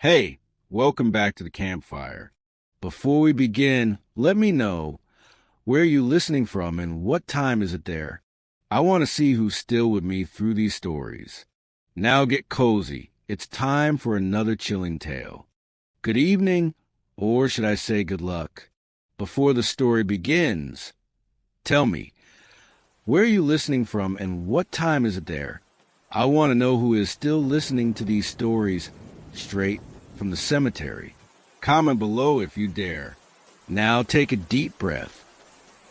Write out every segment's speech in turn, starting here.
Hey, welcome back to the campfire. Before we begin, let me know where you listening from and what time is it there. I want to see who's still with me through these stories. Now get cozy. It's time for another chilling tale. Good evening, or should I say good luck? Before the story begins, tell me, where are you listening from and what time is it there? I want to know who is still listening to these stories straight from the cemetery. Comment below if you dare. Now take a deep breath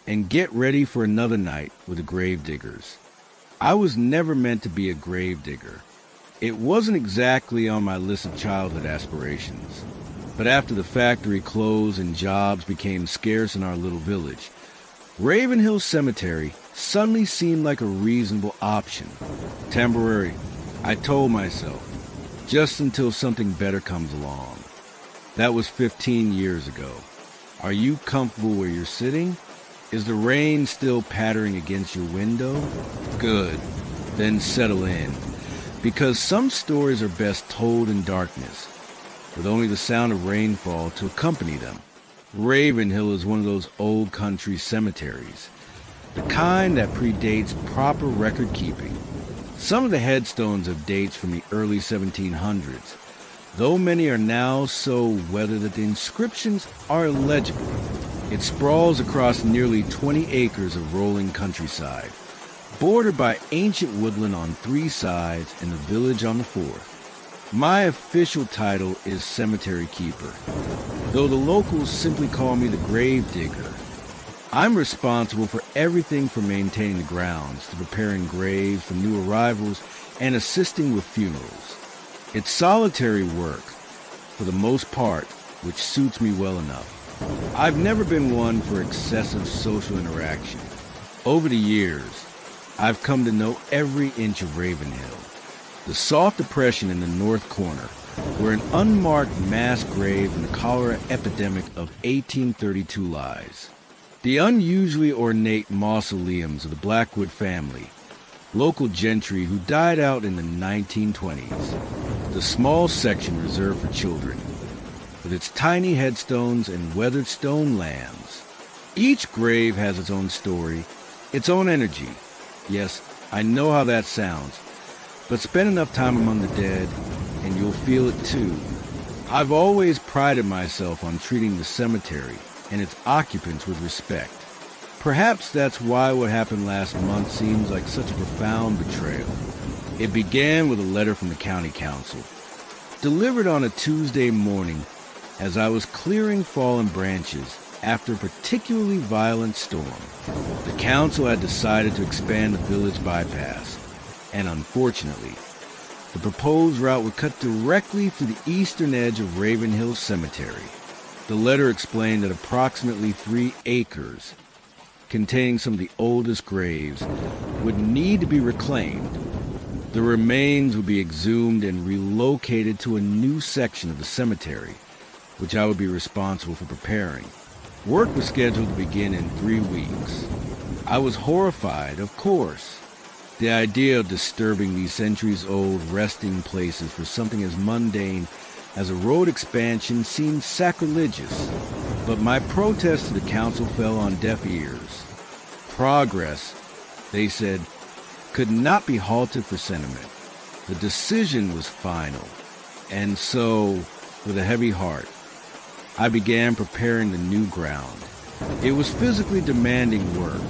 and get ready for another night with the Gravediggers. I was never meant to be a gravedigger. It wasn't exactly on my list of childhood aspirations. But after the factory closed and jobs became scarce in our little village, Ravenhill Cemetery suddenly seemed like a reasonable option. Temporary, I told myself, just until something better comes along. That was 15 years ago. Are you comfortable where you're sitting? Is the rain still pattering against your window? Good. Then settle in. Because some stories are best told in darkness, with only the sound of rainfall to accompany them. Ravenhill is one of those old country cemeteries, the kind that predates proper record keeping. Some of the headstones have dates from the early 1700s, though many are now so weathered that the inscriptions are illegible. It sprawls across nearly 20 acres of rolling countryside, bordered by ancient woodland on 3 sides and the village on the 4th. My official title is Cemetery Keeper, though the locals simply call me the Gravedigger. I'm responsible for everything from maintaining the grounds to preparing graves for new arrivals and assisting with funerals. It's solitary work, for the most part, which suits me well enough. I've never been one for excessive social interaction. Over the years, I've come to know every inch of Ravenhill. The soft depression in the north corner, where an unmarked mass grave in the cholera epidemic of 1832 lies. The unusually ornate mausoleums of the Blackwood family, local gentry who died out in the 1920s. The small section reserved for children, with its tiny headstones and weathered stone lambs. Each grave has its own story, its own energy. Yes, I know how that sounds. But spend enough time among the dead, and you'll feel it too. I've always prided myself on treating the cemetery and its occupants with respect. Perhaps that's why what happened last month seems like such a profound betrayal. It began with a letter from the county council, delivered on a Tuesday morning as I was clearing fallen branches after a particularly violent storm. The council had decided to expand the village bypass, and unfortunately, the proposed route would cut directly through the eastern edge of Ravenhill Cemetery. The letter explained that approximately 3 acres, containing some of the oldest graves, would need to be reclaimed. The remains would be exhumed and relocated to a new section of the cemetery, which I would be responsible for preparing. Work was scheduled to begin in 3 weeks. I was horrified, of course. The idea of disturbing these centuries-old resting places for something as mundane as a road expansion seemed sacrilegious, but my protest to the council fell on deaf ears. Progress, they said, could not be halted for sentiment. The decision was final, and so, with a heavy heart, I began preparing the new ground. It was physically demanding work,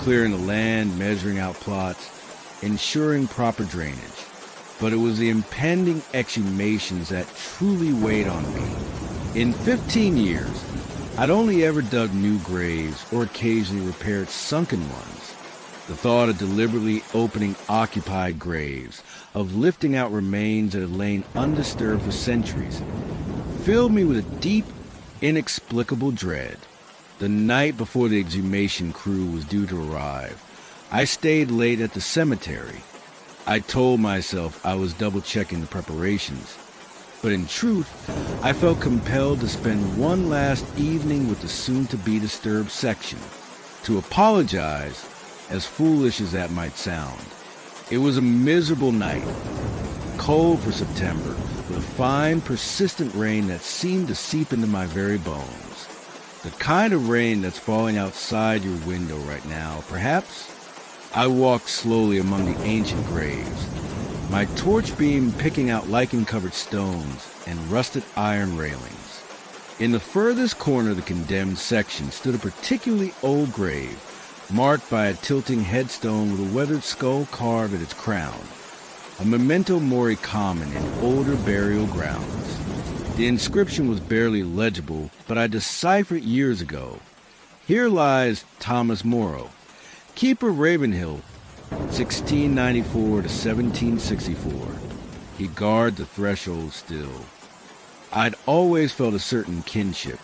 clearing the land, measuring out plots, ensuring proper drainage. But it was the impending exhumations that truly weighed on me. In 15 years, I'd only ever dug new graves or occasionally repaired sunken ones. The thought of deliberately opening occupied graves, of lifting out remains that had lain undisturbed for centuries, filled me with a deep, inexplicable dread. The night before the exhumation crew was due to arrive, I stayed late at the cemetery. I told myself I was double-checking the preparations, but in truth, I felt compelled to spend one last evening with the soon-to-be-disturbed section, to apologize, as foolish as that might sound. It was a miserable night, cold for September, with the fine, persistent rain that seemed to seep into my very bones. The kind of rain that's falling outside your window right now, perhaps? I walked slowly among the ancient graves, my torch beam picking out lichen-covered stones and rusted iron railings. In the furthest corner of the condemned section stood a particularly old grave, marked by a tilting headstone with a weathered skull carved at its crown, a memento mori common in older burial grounds. The inscription was barely legible, but I deciphered it years ago. Here lies Thomas Morrow, Keeper Ravenhill, 1694 to 1764. He guarded the threshold still. I'd always felt a certain kinship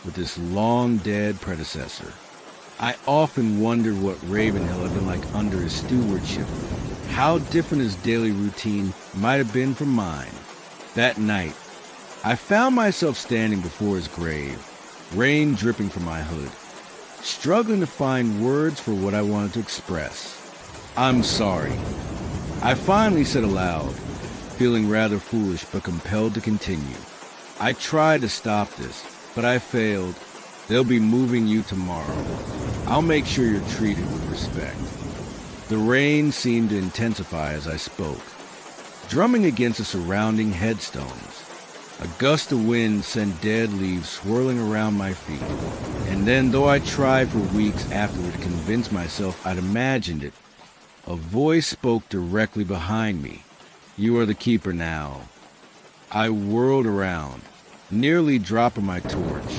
with this long-dead predecessor. I often wondered what Ravenhill had been like under his stewardship, how different his daily routine might have been from mine. That night, I found myself standing before his grave, rain dripping from my hood, struggling to find words for what I wanted to express. "I'm sorry," I finally said aloud, feeling rather foolish but compelled to continue. "I tried to stop this, but I failed. They'll be moving you tomorrow. I'll make sure you're treated with respect." The rain seemed to intensify as I spoke, drumming against the surrounding headstones. A gust of wind sent dead leaves swirling around my feet, and then, though I tried for weeks afterward to convince myself I'd imagined it, a voice spoke directly behind me. "You are the keeper now." I whirled around, nearly dropping my torch.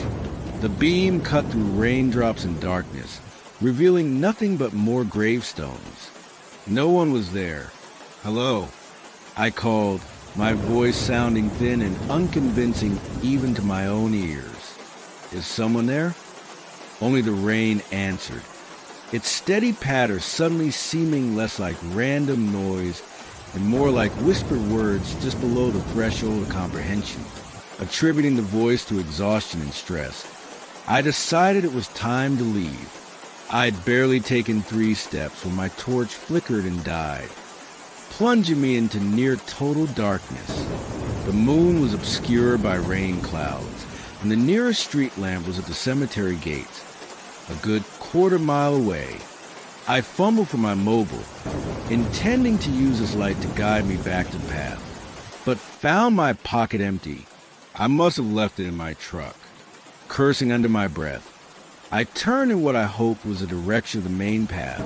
The beam cut through raindrops and darkness, revealing nothing but more gravestones. No one was there. "Hello," I called, my voice sounding thin and unconvincing even to my own ears. "Is someone there?" Only the rain answered, its steady patter suddenly seeming less like random noise and more like whispered words just below the threshold of comprehension. Attributing the voice to exhaustion and stress, I decided it was time to leave. I'd barely taken 3 steps when my torch flickered and died, plunging me into near total darkness. The moon was obscured by rain clouds, and the nearest street lamp was at the cemetery gates, a good quarter-mile away. I fumbled for my mobile, intending to use this light to guide me back to the path, but found my pocket empty. I must have left it in my truck. Cursing under my breath, I turned in what I hoped was the direction of the main path,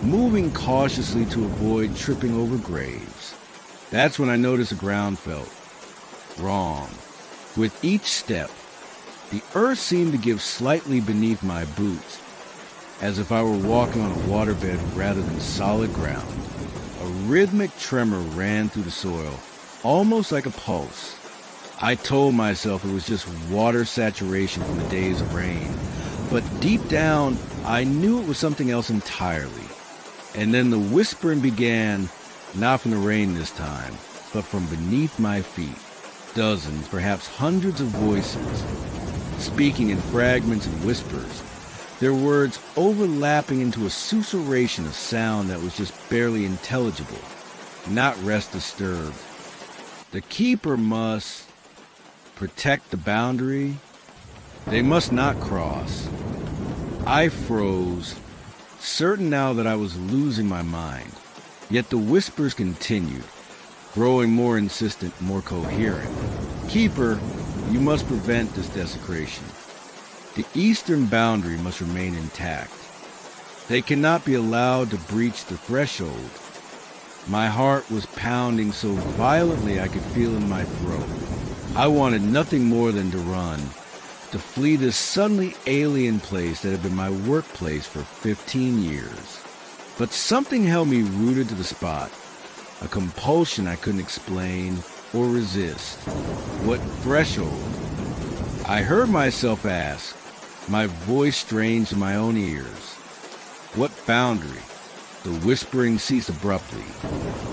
moving cautiously to avoid tripping over graves. That's when I noticed the ground felt wrong. With each step, the earth seemed to give slightly beneath my boots, as if I were walking on a waterbed rather than solid ground. A rhythmic tremor ran through the soil, almost like a pulse. I told myself it was just water saturation from the days of rain, but deep down, I knew it was something else entirely. And then the whispering began, not from the rain this time, but from beneath my feet. Dozens, perhaps hundreds of voices, speaking in fragments and whispers, their words overlapping into a susurration of sound that was just barely intelligible, not rest disturbed. The keeper must protect the boundary. They must not cross. I froze, certain now that I was losing my mind. Yet the whispers continued, growing more insistent, more coherent. "Keeper, you must prevent this desecration. The eastern boundary must remain intact. They cannot be allowed to breach the threshold." My heart was pounding so violently I could feel in my throat. I wanted nothing more than to run, to flee this suddenly alien place that had been my workplace for 15 years. But something held me rooted to the spot, a compulsion I couldn't explain or resist. What threshold? I heard myself ask, my voice strange to my own ears. What boundary? The whispering ceased abruptly,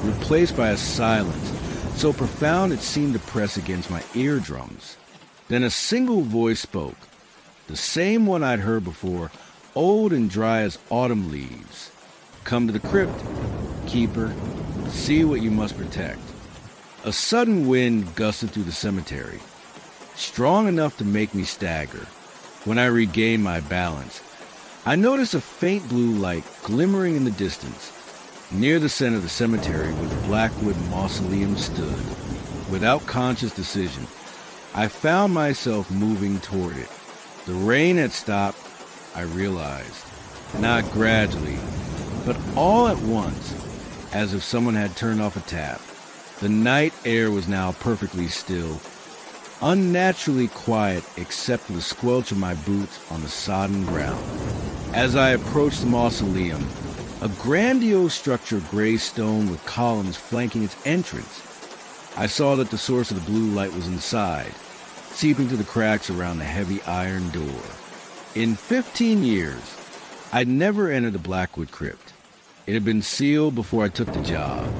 replaced by a silence so profound it seemed to press against my eardrums. Then a single voice spoke, the same one I'd heard before, old and dry as autumn leaves. "Come to the crypt, keeper. See what you must protect." A sudden wind gusted through the cemetery, strong enough to make me stagger. When I regained my balance, I noticed a faint blue light glimmering in the distance. Near the center of the cemetery where the Blackwood Mausoleum stood. Without conscious decision, I found myself moving toward it. The rain had stopped, I realized. Not gradually, but all at once, as if someone had turned off a tap. The night air was now perfectly still, unnaturally quiet except for the squelch of my boots on the sodden ground. As I approached the mausoleum, a grandiose structure of gray stone with columns flanking its entrance, I saw that the source of the blue light was inside, seeping through the cracks around the heavy iron door. In 15 years, I'd never entered the Blackwood crypt. It had been sealed before I took the job,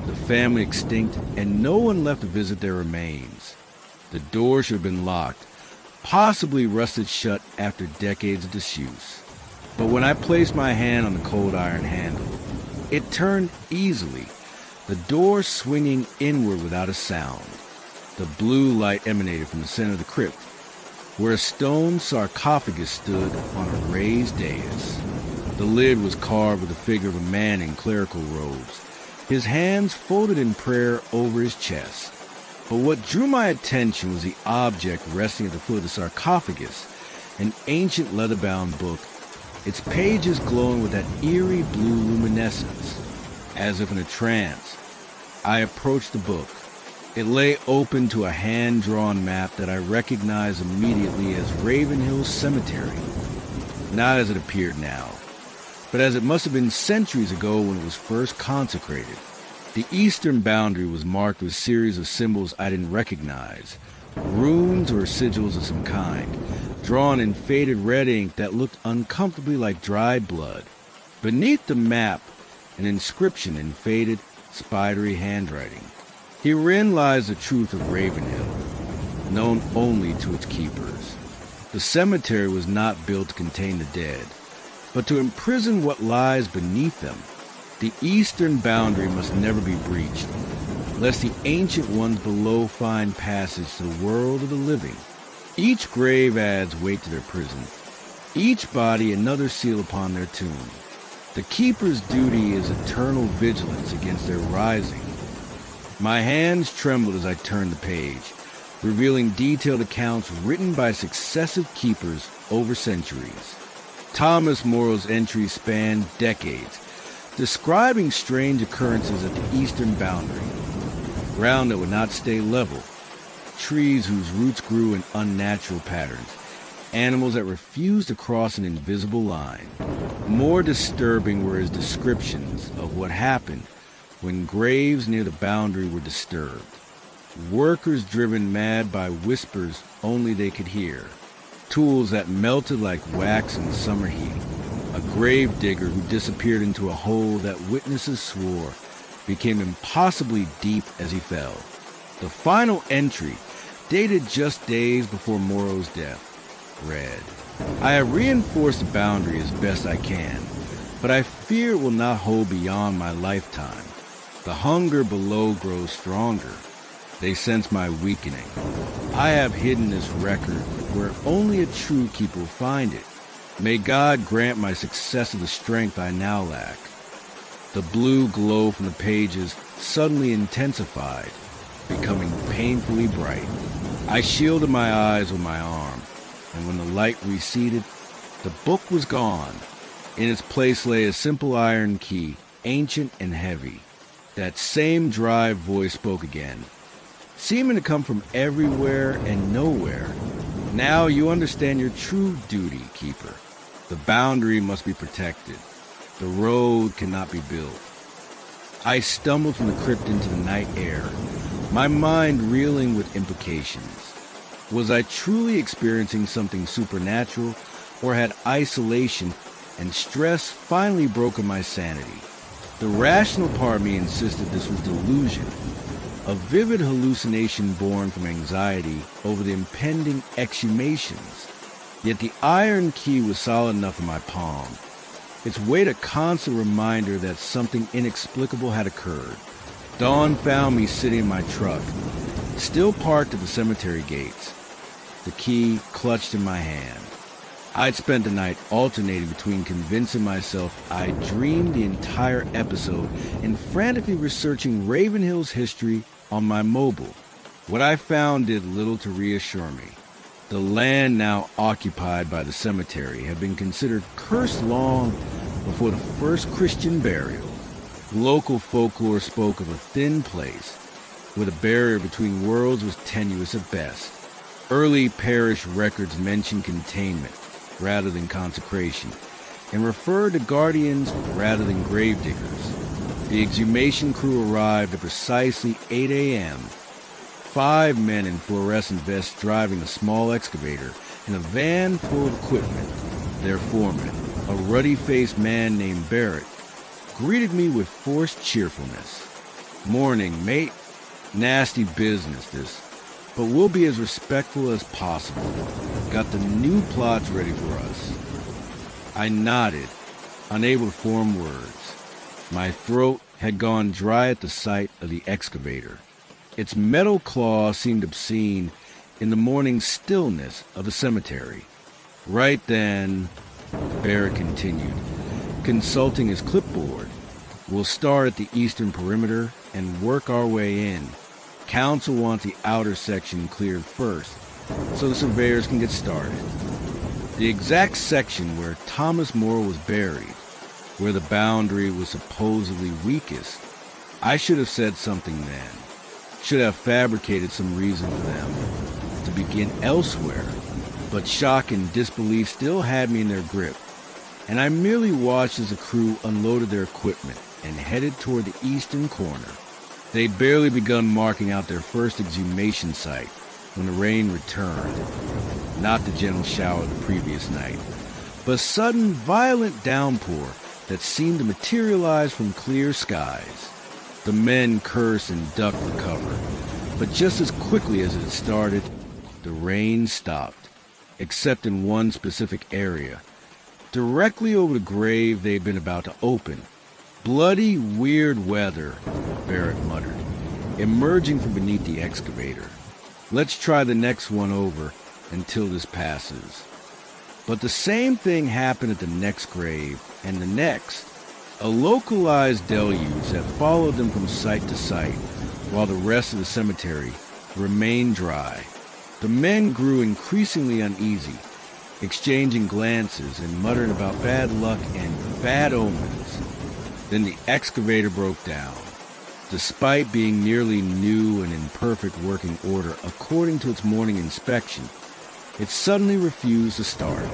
the family extinct, and no one left to visit their remains. The door should have been locked, possibly rusted shut after decades of disuse. But when I placed my hand on the cold iron handle, it turned easily, the door swinging inward without a sound. The blue light emanated from the center of the crypt, where a stone sarcophagus stood on a raised dais. The lid was carved with the figure of a man in clerical robes, his hands folded in prayer over his chest. But what drew my attention was the object resting at the foot of the sarcophagus, an ancient leather-bound book, its pages glowing with that eerie blue luminescence. As if in a trance, I approached the book. It lay open to a hand-drawn map that I recognized immediately as Ravenhill Cemetery. Not as it appeared now, but as it must have been centuries ago when it was first consecrated. The eastern boundary was marked with a series of symbols I didn't recognize, runes or sigils of some kind, drawn in faded red ink that looked uncomfortably like dried blood. Beneath the map, an inscription in faded, spidery handwriting. Herein lies the truth of Ravenhill, known only to its keepers. The cemetery was not built to contain the dead, but to imprison what lies beneath them. The eastern boundary must never be breached, lest the ancient ones below find passage to the world of the living. Each grave adds weight to their prison, each body another seal upon their tomb. The keeper's duty is eternal vigilance against their rising. My hands trembled as I turned the page, revealing detailed accounts written by successive keepers over centuries. Thomas Morrow's entries spanned decades, describing strange occurrences at the eastern boundary. Ground that would not stay level, trees whose roots grew in unnatural patterns, animals that refused to cross an invisible line. More disturbing were his descriptions of what happened when graves near the boundary were disturbed. Workers driven mad by whispers only they could hear. Tools that melted like wax in summer heat. A grave digger who disappeared into a hole that witnesses swore became impossibly deep as he fell. The final entry, dated just days before Morrow's death, read, "I have reinforced the boundary as best I can, but I fear it will not hold beyond my lifetime. The hunger below grows stronger. They sense my weakening. I have hidden this record where only a true keeper will find it. May God grant my successor the strength I now lack." The blue glow from the pages suddenly intensified, becoming painfully bright. I shielded my eyes with my arm, and when the light receded, the book was gone. In its place lay a simple iron key, ancient and heavy. That same dry voice spoke again, seeming to come from everywhere and nowhere. "Now you understand your true duty, keeper. The boundary must be protected. The road cannot be built." I stumbled from the crypt into the night air, my mind reeling with implications. Was I truly experiencing something supernatural, or had isolation and stress finally broken my sanity? The rational part of me insisted this was delusion, a vivid hallucination born from anxiety over the impending exhumations. Yet the iron key was solid enough in my palm, its weight a constant reminder that something inexplicable had occurred. Dawn found me sitting in my truck, still parked at the cemetery gates, the key clutched in my hand. I'd spent the night alternating between convincing myself I'd dreamed the entire episode and frantically researching Ravenhill's history on my mobile. What I found did little to reassure me. The land now occupied by the cemetery had been considered cursed long before the first Christian burial. Local folklore spoke of a thin place, where the barrier between worlds was tenuous at best. Early parish records mentioned containment rather than consecration, and referred to guardians rather than gravediggers. The exhumation crew arrived at precisely 8 a.m., 5 men in fluorescent vests driving a small excavator and a van full of equipment. Their foreman, a ruddy-faced man named Barrett, greeted me with forced cheerfulness. "Morning, mate. Nasty business, this, but we'll be as respectful as possible. Got the new plots ready for us." I nodded, unable to form words. My throat had gone dry at the sight of the excavator. Its metal claw seemed obscene in the morning stillness of the cemetery. Right then, Barrett continued, consulting his clipboard, "We'll start at the eastern perimeter and work our way in. Council wants the outer section cleared first, so the surveyors can get started." The exact section where Thomas Morrow was buried, where the boundary was supposedly weakest. I should have said something then. Should have fabricated some reason for them to begin elsewhere. But shock and disbelief still had me in their grip, and I merely watched as the crew unloaded their equipment and headed toward the eastern corner. They'd barely begun marking out their first exhumation site when the rain returned. Not the gentle shower of the previous night, but a sudden violent downpour that seemed to materialize from clear skies. The men cursed and ducked for cover, but just as quickly as it had started, the rain stopped, except in one specific area, directly over the grave they had been about to open. "Bloody weird weather," Barrett muttered, emerging from beneath the excavator. "Let's try the next one over until this passes." But the same thing happened at the next grave, and the next. A localized deluge that followed them from site to site, while the rest of the cemetery remained dry. The men grew increasingly uneasy, exchanging glances and muttering about bad luck and bad omens. Then the excavator broke down. Despite being nearly new and in perfect working order according to its morning inspection, it suddenly refused to start.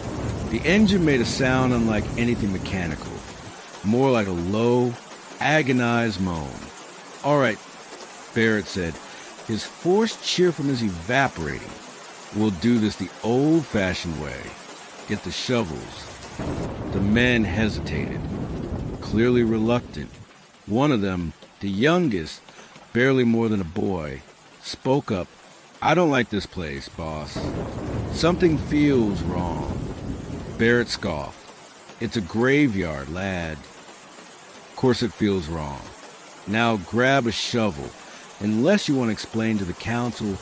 The engine made a sound unlike anything mechanical, more like a low, agonized moan. "All right," Barrett said, his forced cheerfulness evaporating. "We'll do this the old-fashioned way. Get the shovels." The men hesitated, clearly reluctant. One of them, the youngest, barely more than a boy, spoke up. "I don't like this place, boss. Something feels wrong." Barrett scoffed. "It's a graveyard, lad. Of course it feels wrong. Now grab a shovel, unless you want to explain to the council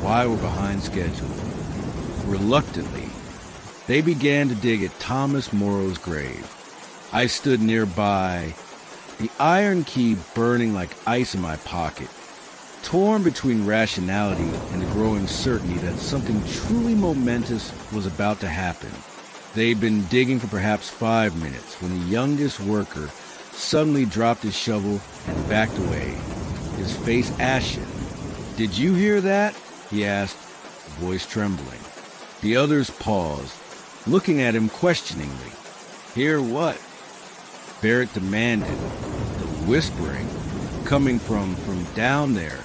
why we're behind schedule." Reluctantly, they began to dig at Thomas Morrow's grave. I stood nearby, the iron key burning like ice in my pocket, torn between rationality and the growing certainty that something truly momentous was about to happen. They'd been digging for perhaps 5 minutes when the youngest worker suddenly dropped his shovel and backed away, his face ashen. "Did you hear that?" he asked, voice trembling. The others paused, looking at him questioningly. "Hear what?" Barrett demanded, the whispering coming from down there.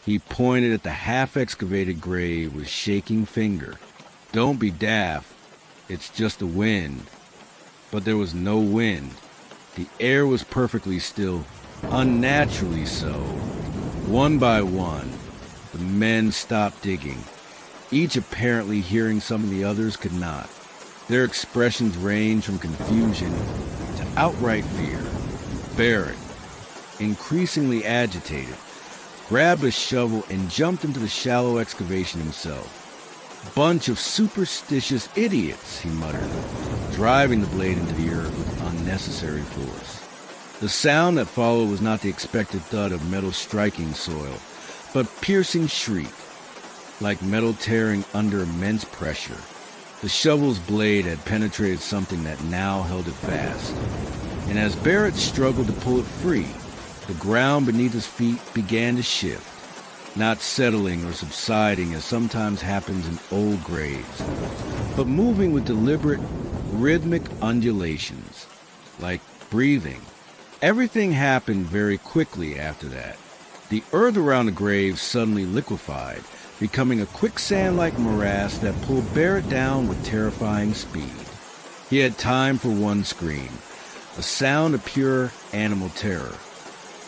He pointed at the half-excavated grave with shaking finger. "Don't be daft. It's just the wind." But there was no wind. The air was perfectly still, unnaturally so. One by one, the men stopped digging, each apparently hearing something the others could not. Their expressions ranged from confusion to outright fear. Barrett, increasingly agitated, grabbed a shovel and jumped into the shallow excavation himself. "Bunch of superstitious idiots," he muttered, driving the blade into the earth with unnecessary force. The sound that followed was not the expected thud of metal striking soil, but piercing shriek, like metal tearing under immense pressure. The shovel's blade had penetrated something that now held it fast, and as Barrett struggled to pull it free, the ground beneath his feet began to shift, not settling or subsiding as sometimes happens in old graves, but moving with deliberate, rhythmic undulations, like breathing. Everything happened very quickly after that. The earth around the grave suddenly liquefied, becoming a quicksand-like morass that pulled Barrett down with terrifying speed. He had time for one scream, a sound of pure animal terror,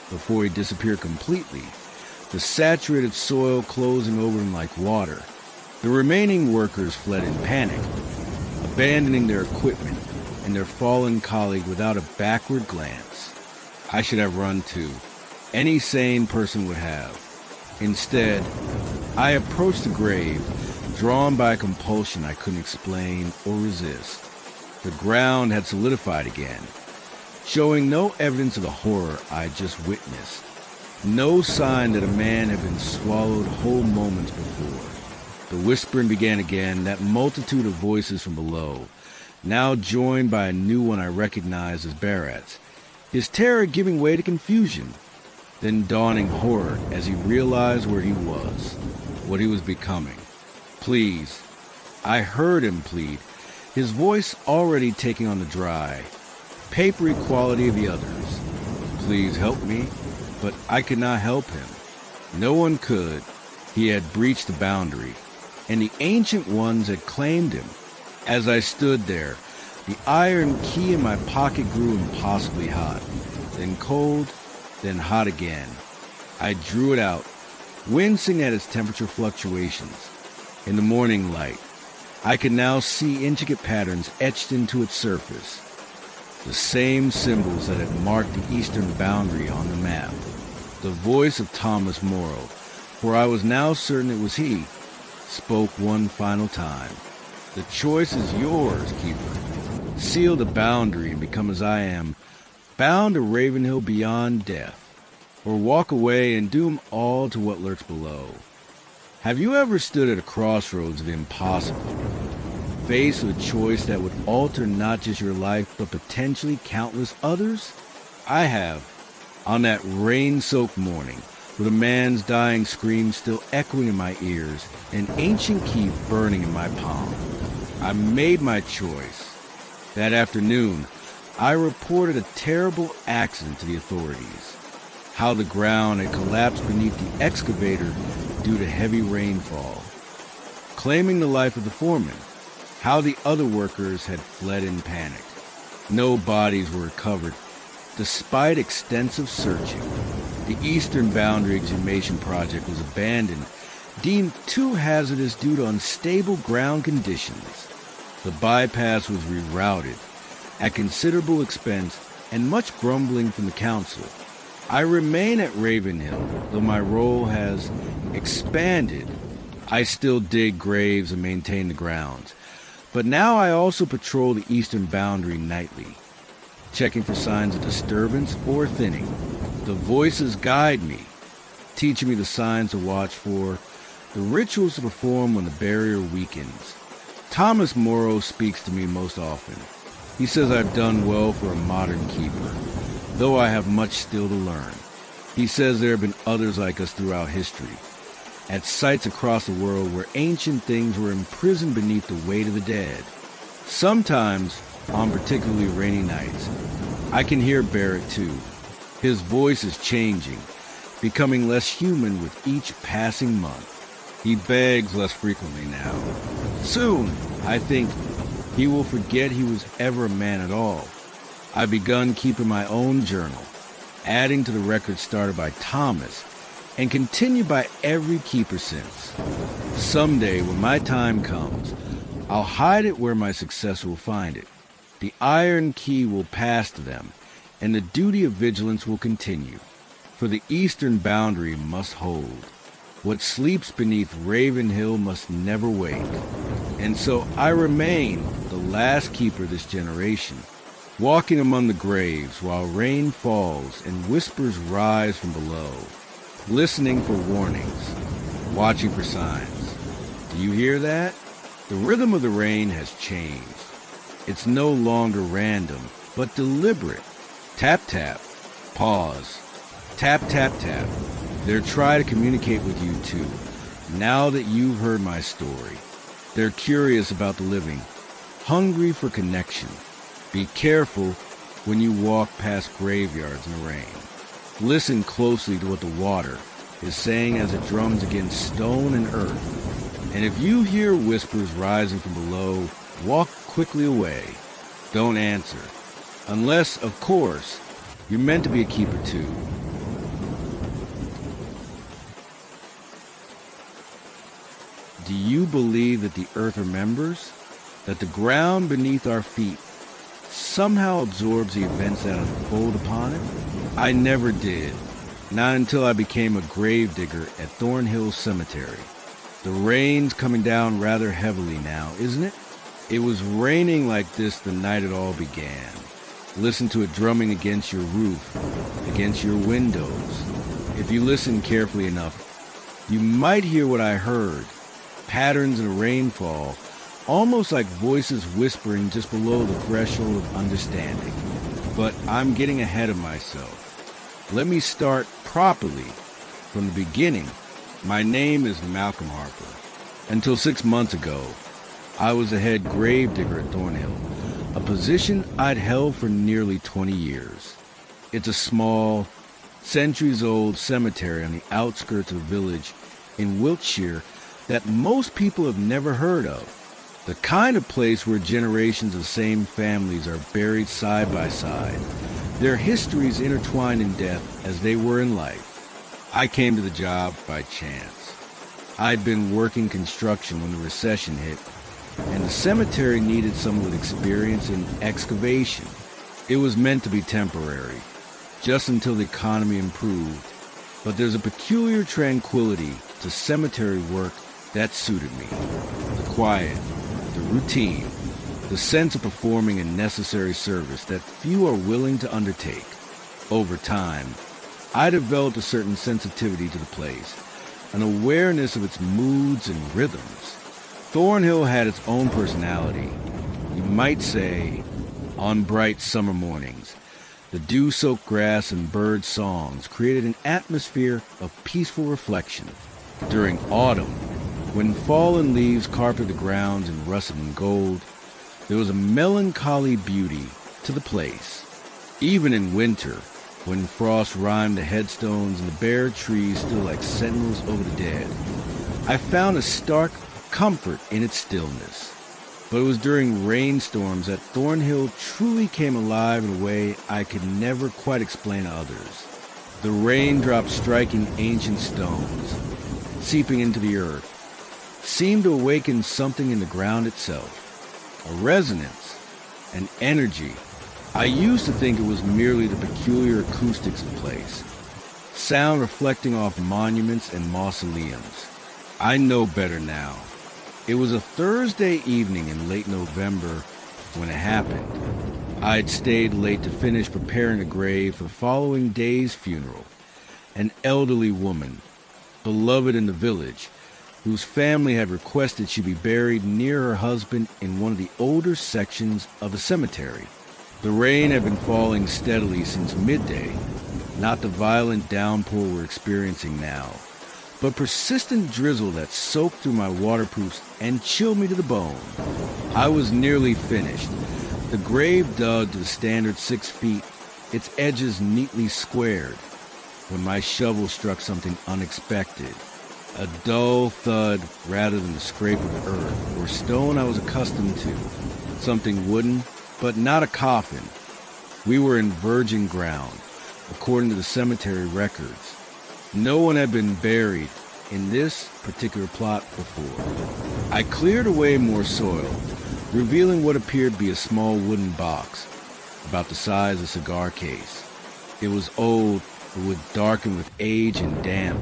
before he disappeared completely, the saturated soil closing over him like water. The remaining workers fled in panic, abandoning their equipment and their fallen colleague without a backward glance. I should have run too. Any sane person would have. Instead, I approached the grave, drawn by a compulsion I couldn't explain or resist. The ground had solidified again, showing no evidence of the horror I had just witnessed. No sign that a man had been swallowed whole moments before. The whispering began again, that multitude of voices from below, now joined by a new one I recognized as Barrett's, his terror giving way to confusion, then dawning horror as he realized where he was, what he was becoming. "Please," I heard him plead, his voice already taking on the dry, papery quality of the others. "Please help me." But I could not help him. No one could. He had breached the boundary, and the Ancient Ones had claimed him. As I stood there, the iron key in my pocket grew impossibly hot, then cold, then hot again. I drew it out, wincing at its temperature fluctuations. In the morning light, I could now see intricate patterns etched into its surface, the same symbols that had marked the eastern boundary on the map. The voice of Thomas Morrow, for I was now certain it was he, spoke one final time. "The choice is yours, Keeper. Seal the boundary and become as I am, bound to Ravenhill beyond death, or walk away and doom all to what lurks below." Have you ever stood at a crossroads of the impossible, faced with a choice that would alter not just your life, but potentially countless others? I have. On that rain-soaked morning, with a man's dying scream still echoing in my ears, an ancient key burning in my palm. I made my choice. That afternoon, I reported a terrible accident to the authorities. How the ground had collapsed beneath the excavator due to heavy rainfall, claiming the life of the foreman. How the other workers had fled in panic. No bodies were recovered, despite extensive searching. The Eastern Boundary Exhumation Project was abandoned, deemed too hazardous due to unstable ground conditions. The bypass was rerouted, at considerable expense and much grumbling from the council. I remain at Ravenhill, though my role has expanded. I still dig graves and maintain the grounds, but now I also patrol the eastern boundary nightly, checking for signs of disturbance or thinning. The voices guide me, teaching me the signs to watch for, the rituals to perform when the barrier weakens. Thomas Morrow speaks to me most often. He says I've done well for a modern keeper, though I have much still to learn. He says there have been others like us throughout history, at sites across the world where ancient things were imprisoned beneath the weight of the dead. Sometimes, on particularly rainy nights, I can hear Barrett too. His voice is changing, becoming less human with each passing month. He begs less frequently now. Soon, I think, he will forget he was ever a man at all. I've begun keeping my own journal, adding to the record started by Thomas, and continued by every keeper since. Someday, when my time comes, I'll hide it where my successor will find it. The iron key will pass to them, and the duty of vigilance will continue. For the eastern boundary must hold. What sleeps beneath Raven Hill must never wake. And so I remain the last keeper of this generation, walking among the graves while rain falls and whispers rise from below, listening for warnings, watching for signs. Do you hear that? The rhythm of the rain has changed. It's no longer random, but deliberate. Tap, tap, pause. Tap, tap, tap. They're trying to communicate with you too. Now that you've heard my story, they're curious about the living, hungry for connection. Be careful when you walk past graveyards in the rain. Listen closely to what the water is saying as it drums against stone and earth. And if you hear whispers rising from below, walk quickly away. Don't answer. Unless, of course, you're meant to be a keeper too. Do you believe that the earth remembers? That the ground beneath our feet somehow absorbs the events that unfold upon it? I never did. Not until I became a gravedigger at Thornhill Cemetery. The rain's coming down rather heavily now, isn't it? It was raining like this the night it all began. Listen to it drumming against your roof, against your windows. If you listen carefully enough, you might hear what I heard. Patterns in the rainfall, almost like voices whispering just below the threshold of understanding. But I'm getting ahead of myself. Let me start properly from the beginning. My name is Malcolm Harper. Until 6 months ago, I was a head gravedigger at Thornhill, a position I'd held for nearly 20 years. It's a small, centuries-old cemetery on the outskirts of a village in Wiltshire that most people have never heard of. The kind of place where generations of the same families are buried side by side, their histories intertwined in death as they were in life. I came to the job by chance. I'd been working construction when the recession hit, and the cemetery needed someone with experience in excavation. It was meant to be temporary, just until the economy improved, but there's a peculiar tranquility to cemetery work that suited me. The quiet, the routine, the sense of performing a necessary service that few are willing to undertake. Over time, I developed a certain sensitivity to the place, an awareness of its moods and rhythms. Thornhill had its own personality. You might say, on bright summer mornings, the dew-soaked grass and bird songs created an atmosphere of peaceful reflection. During autumn, when fallen leaves carpeted the grounds in russet and gold, there was a melancholy beauty to the place. Even in winter, when frost rimed the headstones and the bare trees stood like sentinels over the dead, I found a stark comfort in its stillness. But it was during rainstorms that Thornhill truly came alive in a way I could never quite explain to others. The raindrops striking ancient stones, seeping into the earth, seemed to awaken something in the ground itself, a resonance, an energy. I used to think it was merely the peculiar acoustics of the place, sound reflecting off monuments and mausoleums. I know better now. It was a Thursday evening in late November when it happened. I'd stayed late to finish preparing a grave for the following day's funeral. An elderly woman, beloved in the village, whose family had requested she be buried near her husband in one of the older sections of the cemetery. The rain had been falling steadily since midday, not the violent downpour we're experiencing now, but persistent drizzle that soaked through my waterproofs and chilled me to the bone. I was nearly finished, the grave dug to the standard 6 feet, its edges neatly squared, when my shovel struck something unexpected. A dull thud rather than the scrape of earth or stone I was accustomed to. Something wooden, but not a coffin. We were in virgin ground, according to the cemetery records. No one had been buried in this particular plot before. I cleared away more soil, revealing what appeared to be a small wooden box, about the size of a cigar case. It was old, It would darken with age and damp,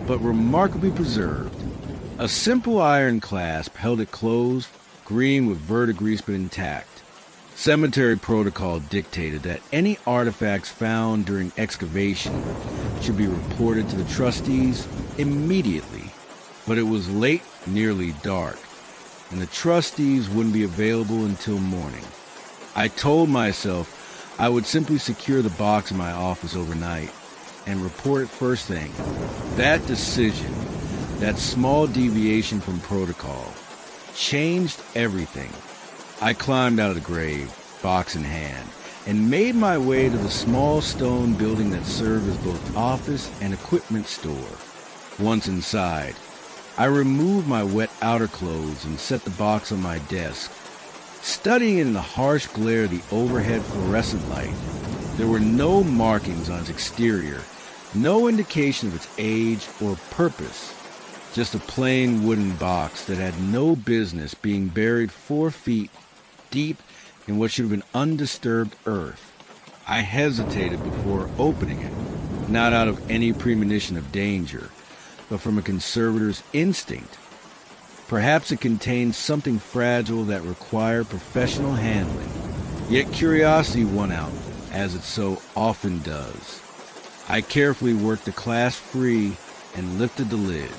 but remarkably preserved. A simple iron clasp held it closed, green with verdigris but intact. Cemetery protocol dictated that any artifacts found during excavation should be reported to the trustees immediately. But it was late, nearly dark, and the trustees wouldn't be available until morning. I told myself I would simply secure the box in my office overnight and report it first thing. That decision, that small deviation from protocol, changed everything. I climbed out of the grave, box in hand, and made my way to the small stone building that served as both office and equipment store. Once inside, I removed my wet outer clothes and set the box on my desk. Studying it in the harsh glare of the overhead fluorescent light, there were no markings on its exterior, no indication of its age or purpose. Just a plain wooden box that had no business being buried 4 feet deep in what should have been undisturbed earth. I hesitated before opening it, not out of any premonition of danger, but from a conservator's instinct. Perhaps it contained something fragile that required professional handling. Yet curiosity won out, as it so often does. I carefully worked the clasp free and lifted the lid.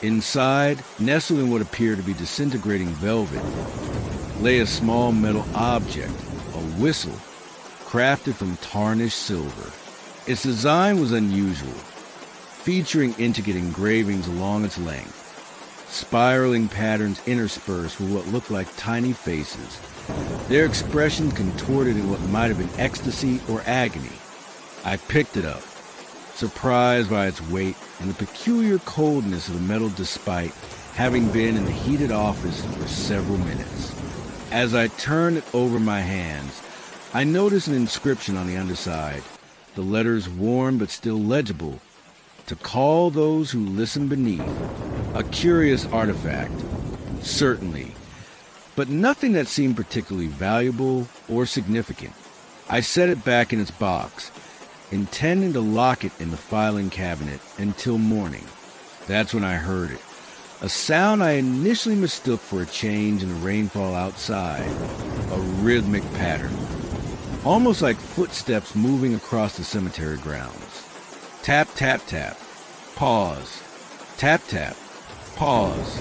Inside, nestled in what appeared to be disintegrating velvet, lay a small metal object, a whistle, crafted from tarnished silver. Its design was unusual, featuring intricate engravings along its length, spiraling patterns interspersed with what looked like tiny faces, their expressions contorted in what might have been ecstasy or agony. I picked it up, surprised by its weight and the peculiar coldness of the metal despite having been in the heated office for several minutes. As I turned it over my hands, I noticed an inscription on the underside, the letters worn but still legible, to call those who listen beneath. A curious artifact, certainly, but nothing that seemed particularly valuable or significant. I set it back in its box, intending to lock it in the filing cabinet until morning. That's when I heard it. A sound I initially mistook for a change in the rainfall outside, a rhythmic pattern, almost like footsteps moving across the cemetery grounds. Tap, tap, tap, pause, tap, tap, pause,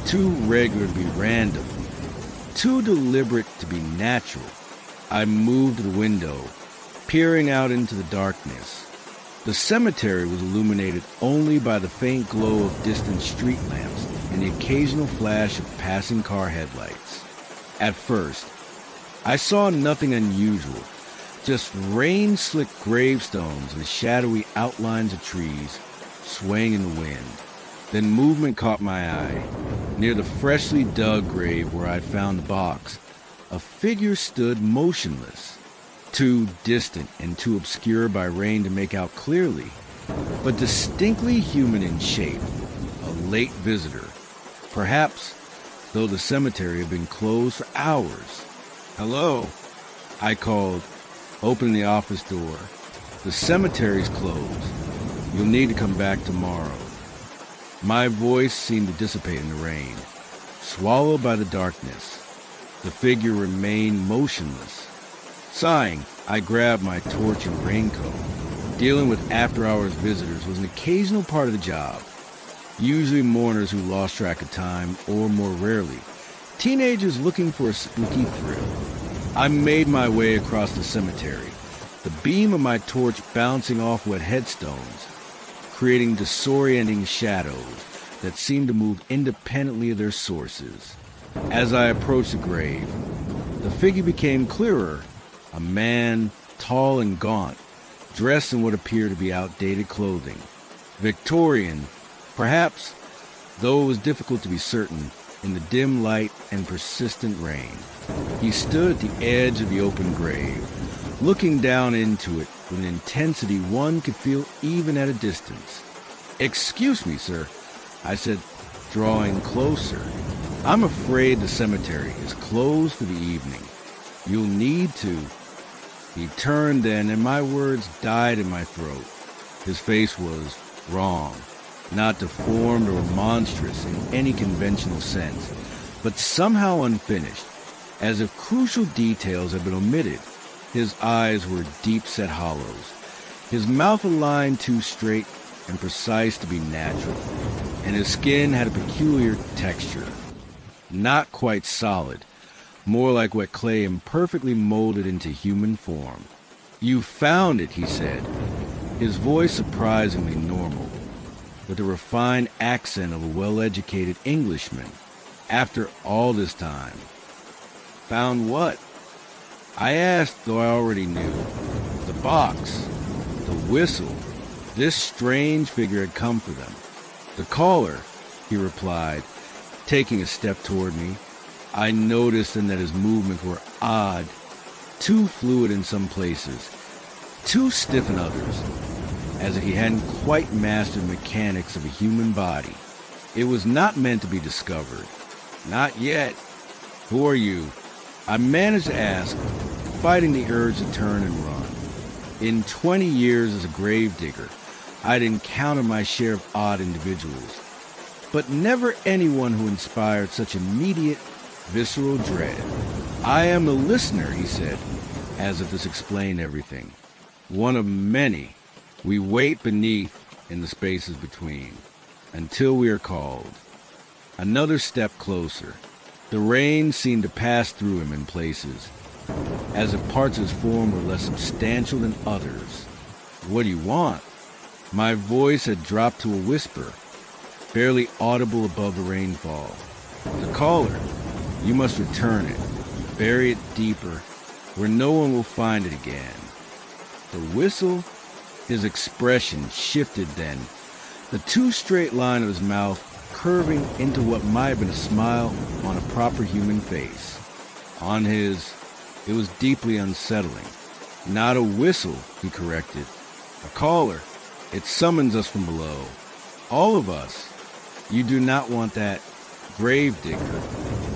too regular to be random, too deliberate to be natural. I moved to the window, peering out into the darkness. The cemetery was illuminated only by the faint glow of distant street lamps and the occasional flash of passing car headlights. At first, I saw nothing unusual, just rain-slicked gravestones and shadowy outlines of trees swaying in the wind. Then movement caught my eye. Near the freshly dug grave where I'd found the box, a figure stood motionless, too distant and too obscure by rain to make out clearly, but distinctly human in shape, a late visitor, perhaps, though the cemetery had been closed for hours. "Hello," I called, opening the office door. "The cemetery's closed. You'll need to come back tomorrow." My voice seemed to dissipate in the rain, swallowed by the darkness. The figure remained motionless. Sighing, I grabbed my torch and raincoat. Dealing with after-hours visitors was an occasional part of the job. Usually mourners who lost track of time, or more rarely, teenagers looking for a spooky thrill. I made my way across the cemetery, the beam of my torch bouncing off wet headstones, creating disorienting shadows that seemed to move independently of their sources. As I approached the grave, the figure became clearer. A man, tall and gaunt, dressed in what appeared to be outdated clothing. Victorian, perhaps, though it was difficult to be certain, in the dim light and persistent rain. He stood at the edge of the open grave, looking down into it with an intensity one could feel even at a distance. "Excuse me, sir," I said, drawing closer. "I'm afraid the cemetery is closed for the evening. You'll need to..." He turned then, and my words died in my throat. His face was wrong, not deformed or monstrous in any conventional sense, but somehow unfinished, as if crucial details had been omitted. His eyes were deep-set hollows, his mouth a line too straight and precise to be natural, and his skin had a peculiar texture, not quite solid, more like wet clay imperfectly molded into human form. "You found it," he said, his voice surprisingly normal, with the refined accent of a well-educated Englishman. "After all this time." "Found what?" I asked, though I already knew. "The box, the whistle." This strange figure had come for them. "The caller," he replied, taking a step toward me. I noticed then that his movements were odd, too fluid in some places, too stiff in others, as if he hadn't quite mastered mechanics of a human body. It was not meant to be discovered. "Not yet." "Who are you?" I managed to ask, fighting the urge to turn and run. In 20 years as a gravedigger, I'd encountered my share of odd individuals, but never anyone who inspired such immediate, visceral dread. "I am the listener," he said, as if this explained everything. "One of many. We wait beneath in the spaces between, until we are called." Another step closer. The rain seemed to pass through him in places, as if parts of his form were less substantial than others. "What do you want?" My voice had dropped to a whisper, barely audible above the rainfall. "The caller. You must return it. Bury it deeper, where no one will find it again." "The whistle?" His expression shifted then, the too straight line of his mouth curving into what might have been a smile on a proper human face. On his, it was deeply unsettling. "Not a whistle," he corrected. "A caller. It summons us from below. All of us. You do not want that gravedigger."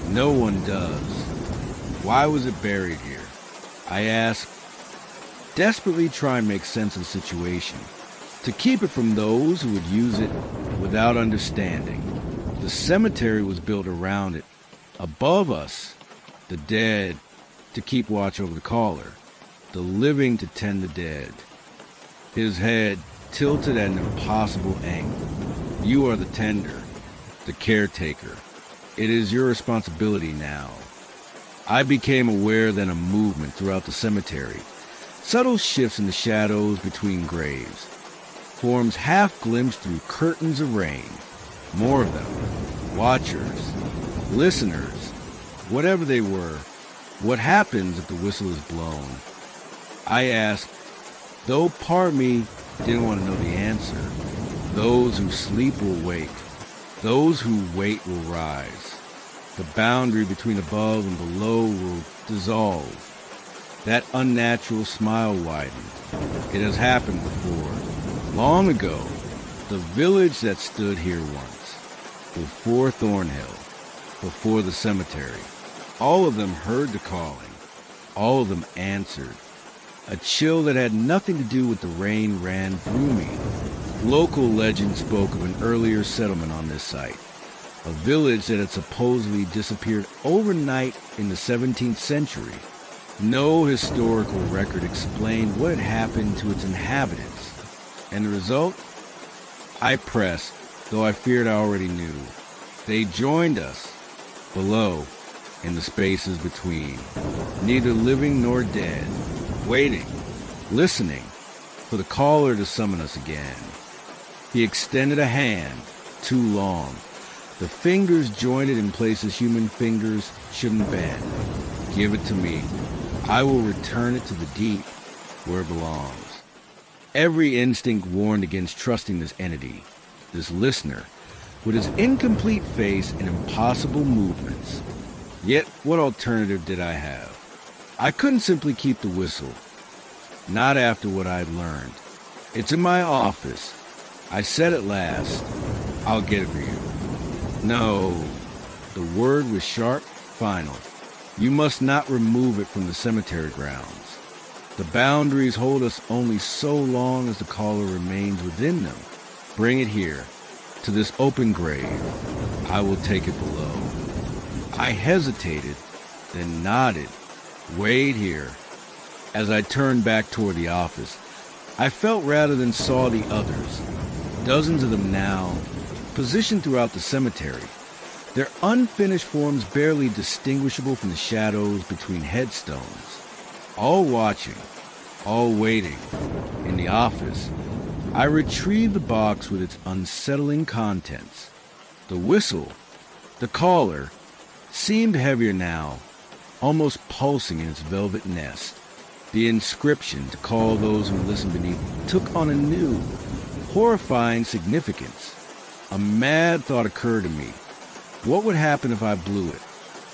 "No one does." "Why was it buried here?" I asked, desperately trying to make sense of the situation, to keep it from those who would use it without understanding. The cemetery was built around it, above us, the dead to keep watch over the caller, the living to tend the dead. His head tilted at an impossible angle. "You are the tender, the caretaker. It is your responsibility now." I became aware then of movement throughout the cemetery, subtle shifts in the shadows between graves, forms half glimpsed through curtains of rain. More of them, watchers, listeners, whatever they were. "What happens if the whistle is blown?" I asked, though part of me didn't want to know the answer. "Those who sleep will wake. Those who wait will rise. The boundary between above and below will dissolve." That unnatural smile widened. "It has happened before. Long ago. The village that stood here once. Before Thornhill. Before the cemetery. All of them heard the calling. All of them answered. A chill that had nothing to do with the rain ran through me. Local legend spoke of an earlier settlement on this site, a village that had supposedly disappeared overnight in the 17th century. No historical record explained what had happened to its inhabitants. And the result? I pressed, though I feared I already knew. They joined us, below, in the spaces between, neither living nor dead, waiting, listening, for the caller to summon us again. He extended a hand, too long, the fingers jointed in places human fingers shouldn't bend. "Give it to me. I will return it to the deep, where it belongs." Every instinct warned against trusting this entity, this listener, with his incomplete face and impossible movements. Yet what alternative did I have? I couldn't simply keep the whistle. Not after what I'd learned. "It's in my office," I said at last. "I'll get it for you." "No." The word was sharp, final. "You must not remove it from the cemetery grounds." The boundaries hold us only so long as the caller remains within them. Bring it here, to this open grave. I will take it below. I hesitated, then nodded. Wait here. As I turned back toward the office, I felt rather than saw the others, dozens of them now, positioned throughout the cemetery, their unfinished forms barely distinguishable from the shadows between headstones. All watching, all waiting. In the office, I retrieved the box with its unsettling contents. The whistle, the caller, seemed heavier now, almost pulsing in its velvet nest. The inscription to call those who listen beneath took on a new, horrifying significance. A mad thought occurred to me. What would happen if I blew it?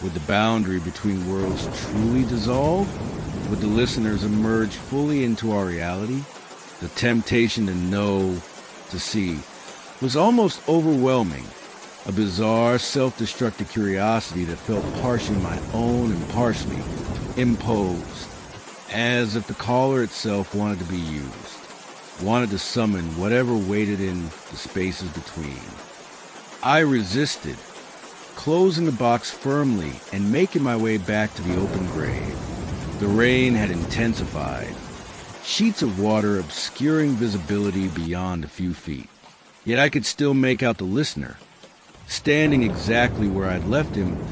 Would the boundary between worlds truly dissolve? Would the listeners emerge fully into our reality? The temptation to know, to see, was almost overwhelming. A bizarre, self-destructive curiosity that felt partially my own and partially imposed, as if the caller itself wanted to be used, wanted to summon whatever waited in the spaces between. I resisted, closing the box firmly and making my way back to the open grave. The rain had intensified, sheets of water obscuring visibility beyond a few feet. Yet I could still make out the listener, standing exactly where I'd left him,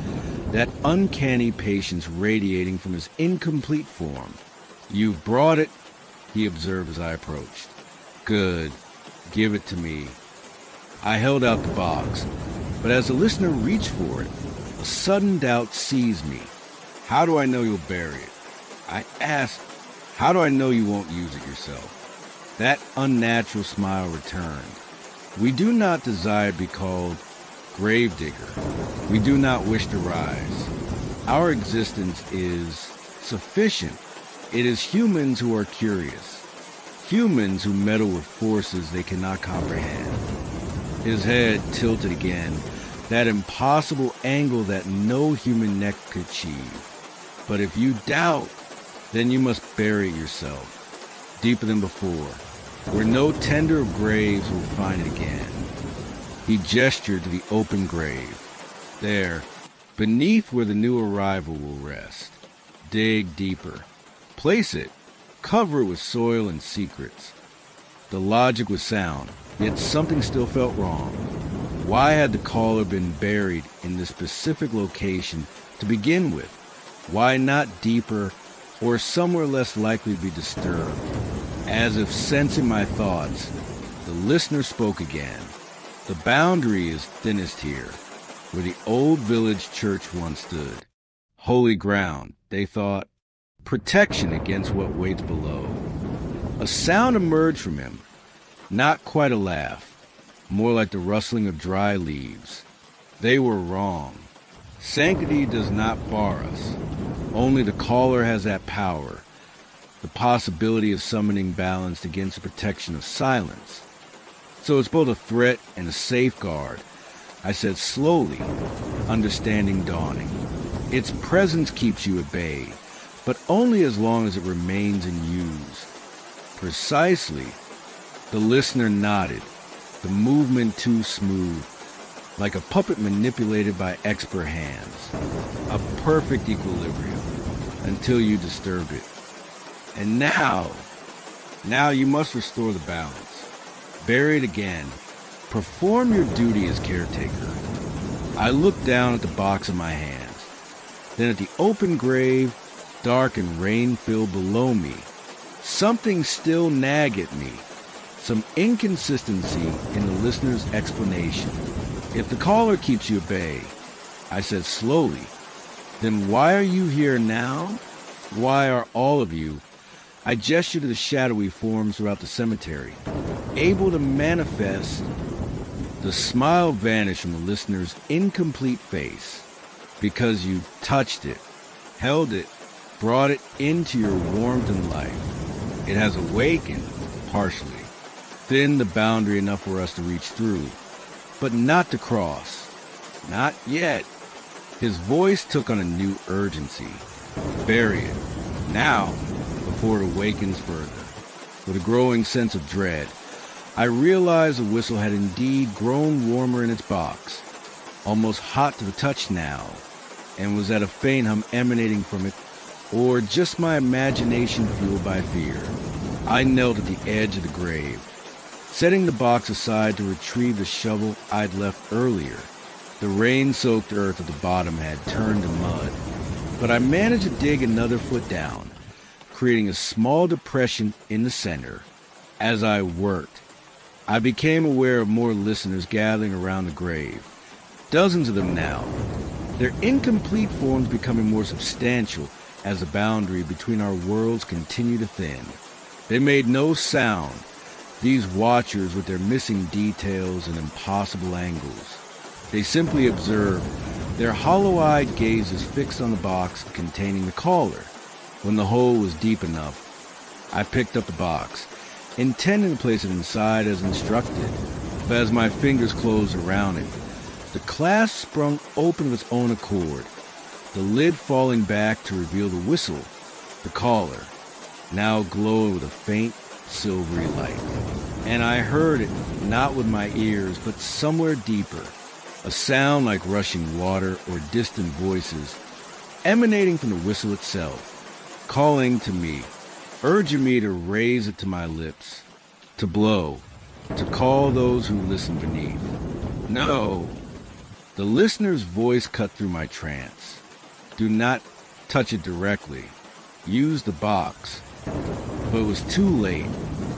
that uncanny patience radiating from his incomplete form. "You've brought it," he observed as I approached. "Good. Give it to me." I held out the box, but as the listener reached for it, a sudden doubt seized me. "How do I know you'll bury it?" I asked. "How do I know you won't use it yourself?" That unnatural smile returned. "We do not desire to be called gravedigger. We do not wish to rise. Our existence is sufficient. It is humans who are curious, humans who meddle with forces they cannot comprehend." His head tilted again, that impossible angle that no human neck could achieve. "But if you doubt, then you must bury it yourself, deeper than before, where no tender of graves will find it again." He gestured to the open grave. "There, beneath where the new arrival will rest. Dig deeper. Place it. Cover it with soil and secrets." The logic was sound, yet something still felt wrong. Why had the caller been buried in this specific location to begin with? Why not deeper or somewhere less likely to be disturbed? As if sensing my thoughts, the listener spoke again. "The boundary is thinnest here, where the old village church once stood. Holy ground," they thought. "Protection against what waits below." A sound emerged from him, not quite a laugh, more like the rustling of dry leaves. They were wrong. Sanctity does not bar us. Only the caller has that power, the possibility of summoning balance against the protection of silence. So it's both a threat and a safeguard, I said slowly, understanding dawning. Its presence keeps you at bay, but only as long as it remains in use. Precisely. The listener nodded, the movement too smooth, like a puppet manipulated by expert hands. A perfect equilibrium, until you disturbed it. And now you must restore the balance. Bury it again. Perform your duty as caretaker. I looked down at the box in my hands, then at the open grave, dark and rain-filled below me. Something still nagged at me, some inconsistency in the listener's explanation. "If the caller keeps you at bay," I said slowly, "then why are you here now? Why are all of you?" I gestured to the shadowy forms throughout the cemetery, able to manifest. The smile vanished from the listener's incomplete face. "Because you touched it, held it, brought it into your warmth and life. It has awakened, partially, thinned the boundary enough for us to reach through, but not to cross. Not yet." His voice took on a new urgency. "Bury it. Now, before it awakens further. With a growing sense of dread, I realized the whistle had indeed grown warmer in its box, almost hot to the touch now, and was that a faint hum emanating from it, or just my imagination fueled by fear? I knelt at the edge of the grave, setting the box aside to retrieve the shovel I'd left earlier. The rain-soaked earth at the bottom had turned to mud, but I managed to dig another foot down, creating a small depression in the center. As I worked, I became aware of more listeners gathering around the grave, dozens of them now, their incomplete forms becoming more substantial as the boundary between our worlds continued to thin. They made no sound, these watchers with their missing details and impossible angles. They simply observed, their hollow-eyed gazes fixed on the box containing the caller. When the hole was deep enough, I picked up the box, intending to place it inside as instructed, but as my fingers closed around it, the clasp sprung open of its own accord, the lid falling back to reveal the whistle, the caller, now glowing with a faint, silvery light. And I heard it, not with my ears, but somewhere deeper, a sound like rushing water or distant voices, emanating from the whistle itself, calling to me, urging me to raise it to my lips, to blow, to call those who listen beneath. No! The listener's voice cut through my trance. Do not touch it directly. Use the box. But it was too late.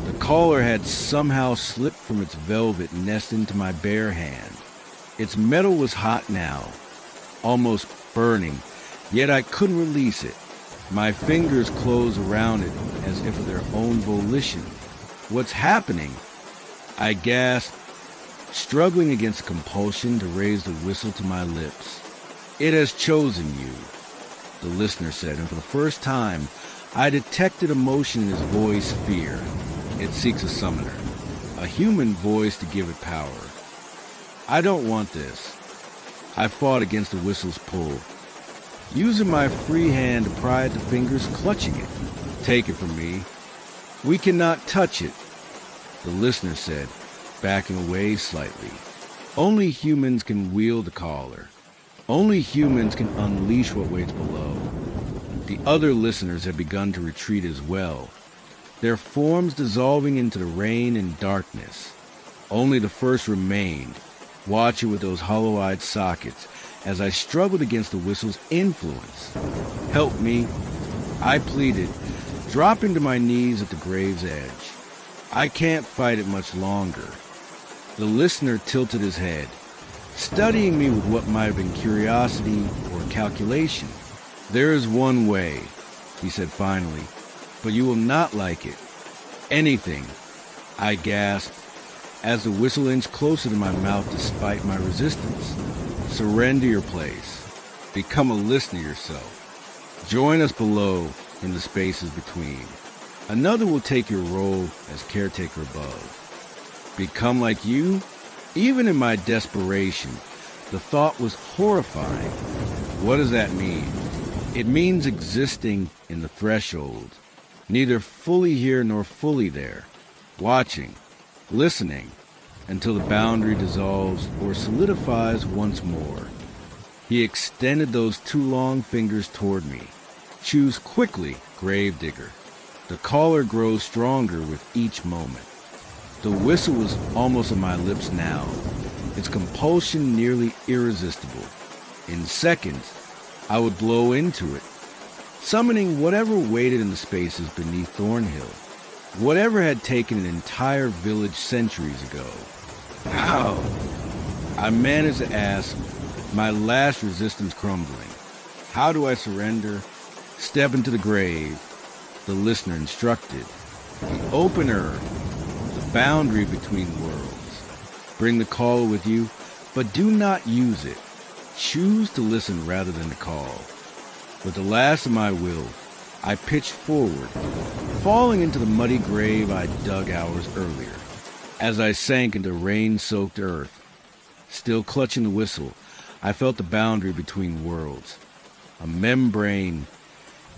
The caller had somehow slipped from its velvet nest into my bare hand. Its metal was hot now, almost burning, yet I couldn't release it. My fingers closed around it as if of their own volition. What's happening? I gasped, struggling against compulsion to raise the whistle to my lips. It has chosen you, the listener said, and for the first time, I detected emotion in his voice, fear. It seeks a summoner, a human voice to give it power. I don't want this. I fought against the whistle's pull, using my free hand to pry at the fingers clutching it. Take it from me. We cannot touch it, the listener said, backing away slightly. Only humans can wield the caller. Only humans can unleash what waits below. The other listeners had begun to retreat as well, their forms dissolving into the rain and darkness. Only the first remained, watching with those hollow-eyed sockets as I struggled against the whistle's influence. Help me, I pleaded, dropping to my knees at the grave's edge. I can't fight it much longer. The listener tilted his head, studying me with what might have been curiosity or calculation. There is one way, he said finally, but you will not like it. Anything, I gasped, as the whistle inched closer to my mouth despite my resistance. Surrender your place. Become a listener yourself. Join us below in the spaces between. Another will take your role as caretaker above. Become like you? Even in my desperation, the thought was horrifying. What does that mean? It means existing in the threshold, neither fully here nor fully there, watching, listening, until the boundary dissolves or solidifies once more. He extended those two long fingers toward me. Choose quickly, gravedigger. The caller grows stronger with each moment. The whistle was almost at my lips now, its compulsion nearly irresistible. In seconds, I would blow into it, summoning whatever waited in the spaces beneath Thornhill, whatever had taken an entire village centuries ago. How? I managed to ask, my last resistance crumbling. How do I surrender? Step into the grave, the listener instructed. The open earth, the boundary between worlds. Bring the caller with you, but do not use it. Choose to listen rather than to call. With the last of my will, I pitched forward, falling into the muddy grave I dug hours earlier. As I sank into rain-soaked earth, still clutching the whistle, I felt the boundary between worlds. A membrane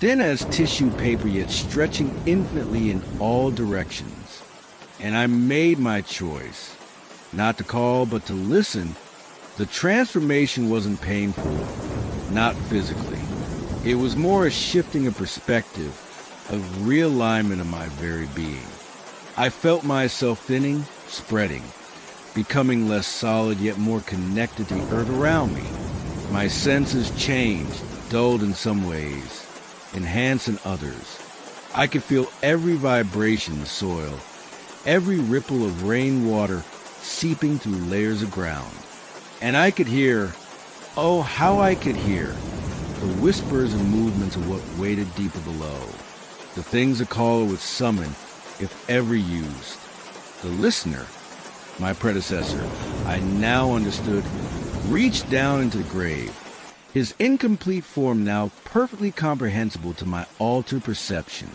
thin as tissue paper yet stretching infinitely in all directions. And I made my choice, not to call but to listen. The transformation wasn't painful, not physically. It was more a shifting of perspective, a realignment of my very being. I felt myself thinning, spreading, becoming less solid yet more connected to the earth around me. My senses changed, dulled in some ways, enhanced in others. I could feel every vibration in the soil, every ripple of rainwater seeping through layers of ground. And I could hear, oh, how I could hear, the whispers and movements of what waited deeper below, the things a caller would summon if ever used. The listener, my predecessor, I now understood, reached down into the grave, his incomplete form now perfectly comprehensible to my altered perception.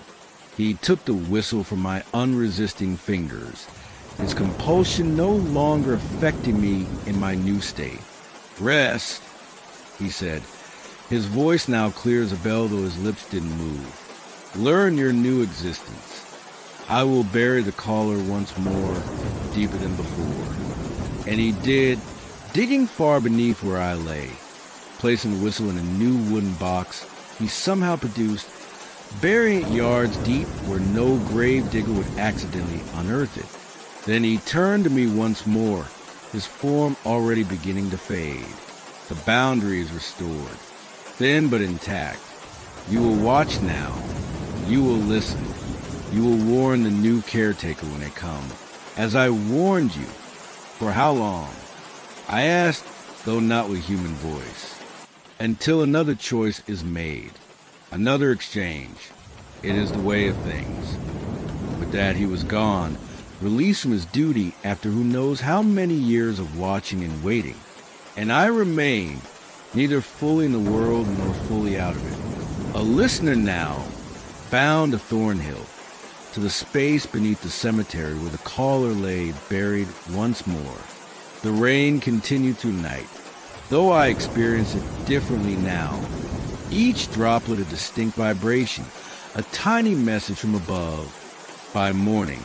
He took the whistle from my unresisting fingers, his compulsion no longer affecting me in my new state. Rest, he said, his voice now clear as a bell though his lips didn't move. Learn your new existence. I will bury the caller once more, deeper than before. And he did, digging far beneath where I lay. Placing the whistle in a new wooden box he somehow produced, burying it yards deep where no grave digger would accidentally unearth it. Then he turned to me once more, his form already beginning to fade. The boundary is restored, thin but intact. You will watch now. You will listen. You will warn the new caretaker when they come. As I warned you. For how long? I asked, though not with human voice. Until another choice is made. Another exchange. It is the way of things. With that he was gone, released from his duty after who knows how many years of watching and waiting. And I remained, neither fully in the world nor fully out of it. A listener now, bound to Thornhill, to the space beneath the cemetery where the caller lay buried once more. The rain continued through night, though I experienced it differently now. Each droplet a distinct vibration, a tiny message from above. By morning,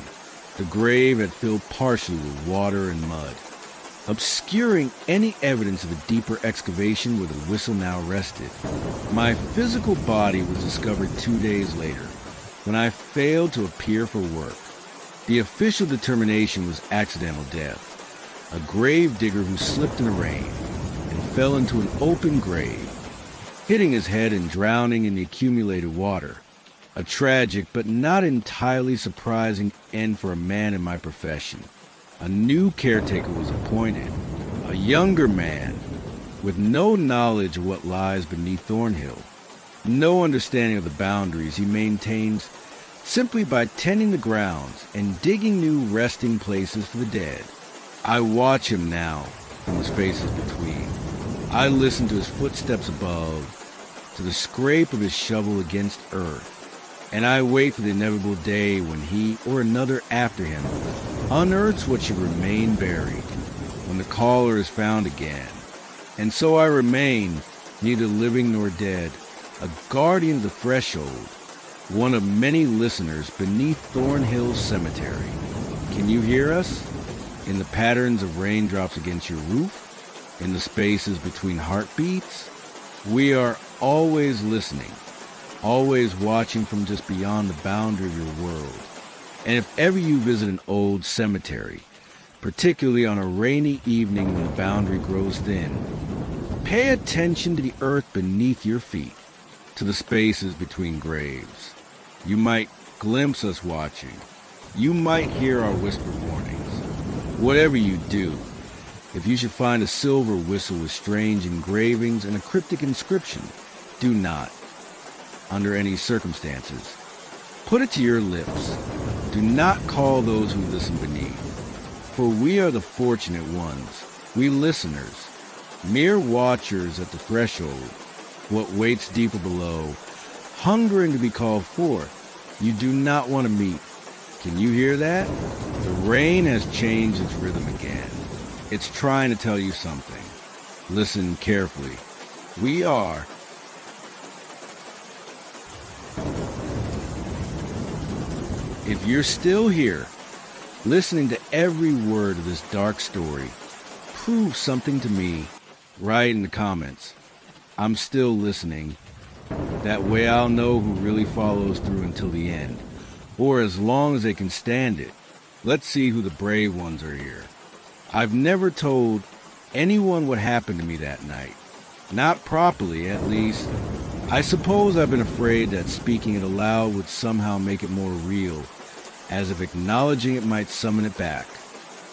the grave had filled partially with water and mud, obscuring any evidence of a deeper excavation where the whistle now rested. My physical body was discovered 2 days later, when I failed to appear for work. The official determination was accidental death. A grave digger who slipped in the rain and fell into an open grave, hitting his head and drowning in the accumulated water. A tragic but not entirely surprising end for a man in my profession. A new caretaker was appointed, a younger man with no knowledge of what lies beneath Thornhill, no understanding of the boundaries he maintains simply by tending the grounds and digging new resting places for the dead. I watch him now from the spaces between. I listen to his footsteps above, to the scrape of his shovel against earth, and I wait for the inevitable day when he or another after him unearths what should remain buried, when the caller is found again. And so I remain, neither living nor dead, a guardian of the threshold, one of many listeners beneath Thornhill Cemetery. Can you hear us? In the patterns of raindrops against your roof? In the spaces between heartbeats? We are always listening, always watching from just beyond the boundary of your world. And if ever you visit an old cemetery, particularly on a rainy evening when the boundary grows thin, pay attention to the earth beneath your feet, to the spaces between graves. You might glimpse us watching. You might hear our whisper warnings. Whatever you do, if you should find a silver whistle with strange engravings and a cryptic inscription, do not, under any circumstances, put it to your lips. Do not call those who listen beneath. For we are the fortunate ones, we listeners, mere watchers at the threshold, what waits deeper below, hungering to be called forth. You do not want to meet. Can you hear that? The rain has changed its rhythm again. It's trying to tell you something. Listen carefully. We are If you're still here, listening to every word of this dark story, prove something to me. Write in the comments. I'm still listening. That way I'll know who really follows through until the end, or as long as they can stand it. Let's see who the brave ones are here. I've never told anyone what happened to me that night. Not properly, at least. I suppose I've been afraid that speaking it aloud would somehow make it more real, as if acknowledging it might summon it back.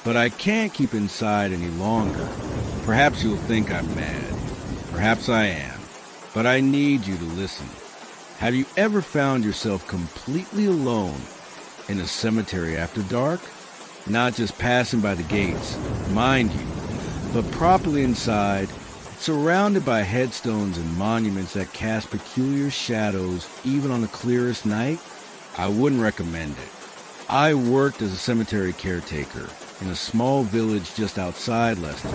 But I can't keep inside any longer. Perhaps you'll think I'm mad. Perhaps I am. But I need you to listen. Have you ever found yourself completely alone in a cemetery after dark? Not just passing by the gates, mind you, but properly inside, surrounded by headstones and monuments that cast peculiar shadows even on the clearest night? I wouldn't recommend it. I worked as a cemetery caretaker in a small village just outside Leicester.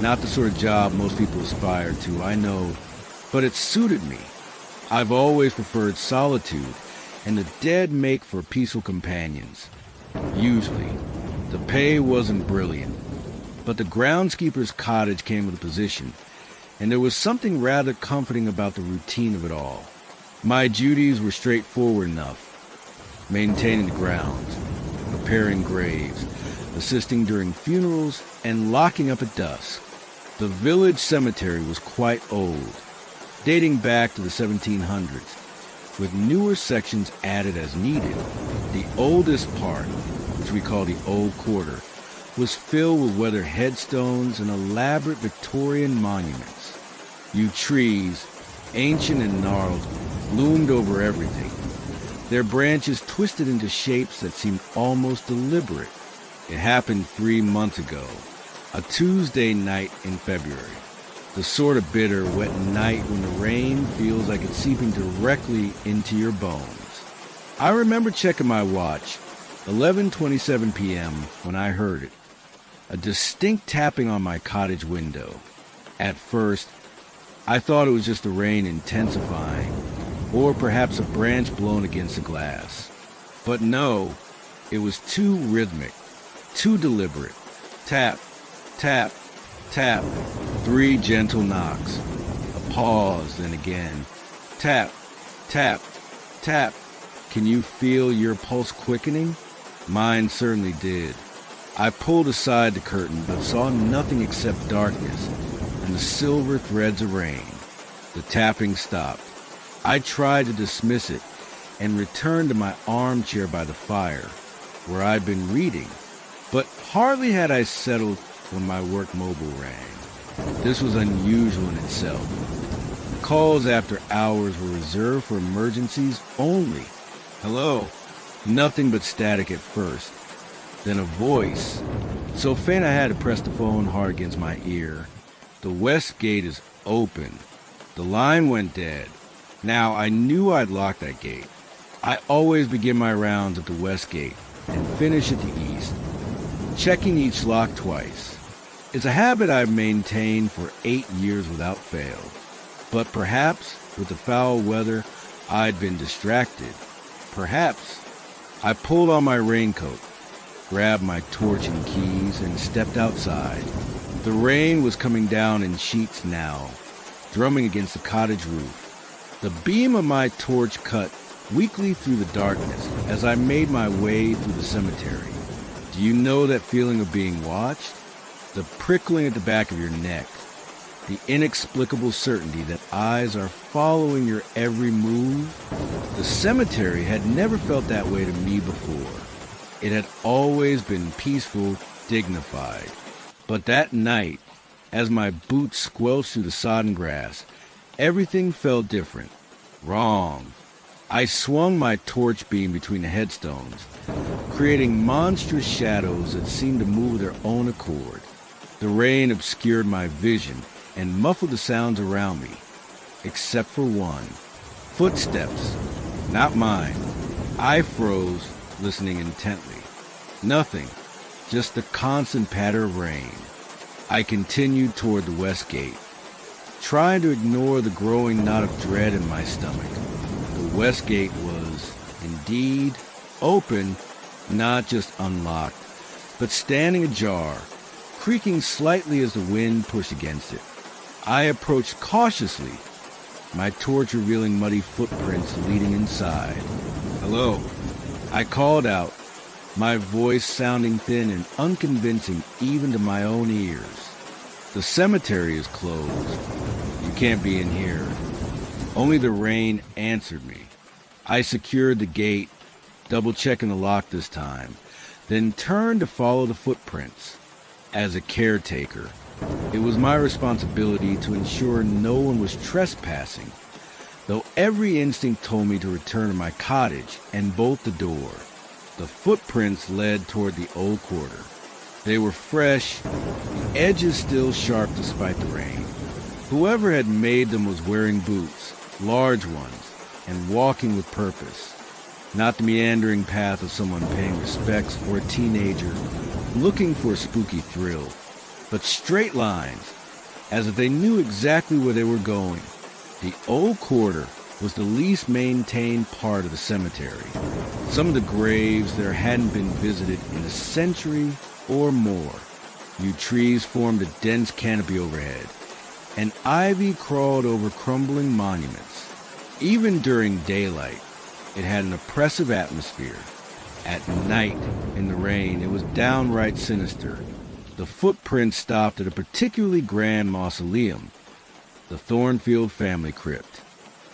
Not the sort of job most people aspire to, I know, but it suited me. I've always preferred solitude, and the dead make for peaceful companions. Usually. The pay wasn't brilliant, but the groundskeeper's cottage came with a position, and there was something rather comforting about the routine of it all. My duties were straightforward enough. Maintaining the grounds, preparing graves, assisting during funerals, and locking up at dusk. The village cemetery was quite old, dating back to the 1700s, with newer sections added as needed. The oldest part, which we call the Old Quarter, was filled with weathered headstones and elaborate Victorian monuments. Yew trees, ancient and gnarled, loomed over everything, their branches twisted into shapes that seemed almost deliberate. It happened 3 months ago, a Tuesday night in February. The sort of bitter, wet night when the rain feels like it's seeping directly into your bones. I remember checking my watch, 11:27 p.m., when I heard it. A distinct tapping on my cottage window. At first, I thought it was just the rain intensifying, or perhaps a branch blown against the glass. But no, it was too rhythmic, too deliberate. Tap, tap, tap. 3 gentle knocks. A pause, then again. Tap, tap, tap. Can you feel your pulse quickening? Mine certainly did. I pulled aside the curtain, but saw nothing except darkness and the silver threads of rain. The tapping stopped. I tried to dismiss it and returned to my armchair by the fire, where I'd been reading. But hardly had I settled when my work mobile rang. This was unusual in itself. Calls after hours were reserved for emergencies only. Hello. Nothing but static at first. Then a voice, so faint I had to press the phone hard against my ear. The west gate is open. The line went dead. Now, I knew I'd locked that gate. I always begin my rounds at the west gate and finish at the east, checking each lock twice. It's a habit I've maintained for 8 years without fail. But perhaps, with the foul weather, I'd been distracted. Perhaps. I pulled on my raincoat, grabbed my torch and keys, and stepped outside. The rain was coming down in sheets now, drumming against the cottage roof. The beam of my torch cut weakly through the darkness as I made my way through the cemetery. Do you know that feeling of being watched? The prickling at the back of your neck. The inexplicable certainty that eyes are following your every move. The cemetery had never felt that way to me before. It had always been peaceful, dignified. But that night, as my boots squelched through the sodden grass, everything felt different. Wrong. I swung my torch beam between the headstones, creating monstrous shadows that seemed to move of their own accord. The rain obscured my vision and muffled the sounds around me, except for one. Footsteps, not mine. I froze, listening intently. Nothing, just the constant patter of rain. I continued toward the west gate, trying to ignore the growing knot of dread in my stomach. The west gate was, indeed, open, not just unlocked, but standing ajar, creaking slightly as the wind pushed against it. I approached cautiously, my torch revealing muddy footprints leading inside. "Hello," I called out, my voice sounding thin and unconvincing even to my own ears. "The cemetery is closed. You can't be in here." Only the rain answered me. I secured the gate, double-checking the lock this time, then turned to follow the footprints. As a caretaker, it was my responsibility to ensure no one was trespassing, though every instinct told me to return to my cottage and bolt the door. The footprints led toward the old quarter. They were fresh, the edges still sharp despite the rain. Whoever had made them was wearing boots, large ones, and walking with purpose. Not the meandering path of someone paying respects or a teenager looking for a spooky thrill, but straight lines, as if they knew exactly where they were going. The old quarter was the least maintained part of the cemetery. Some of the graves there hadn't been visited in a century or more. New trees formed a dense canopy overhead, and ivy crawled over crumbling monuments. Even during daylight, it had an oppressive atmosphere. At night, in the rain, it was downright sinister. The footprints stopped at a particularly grand mausoleum, the Thornfield family crypt.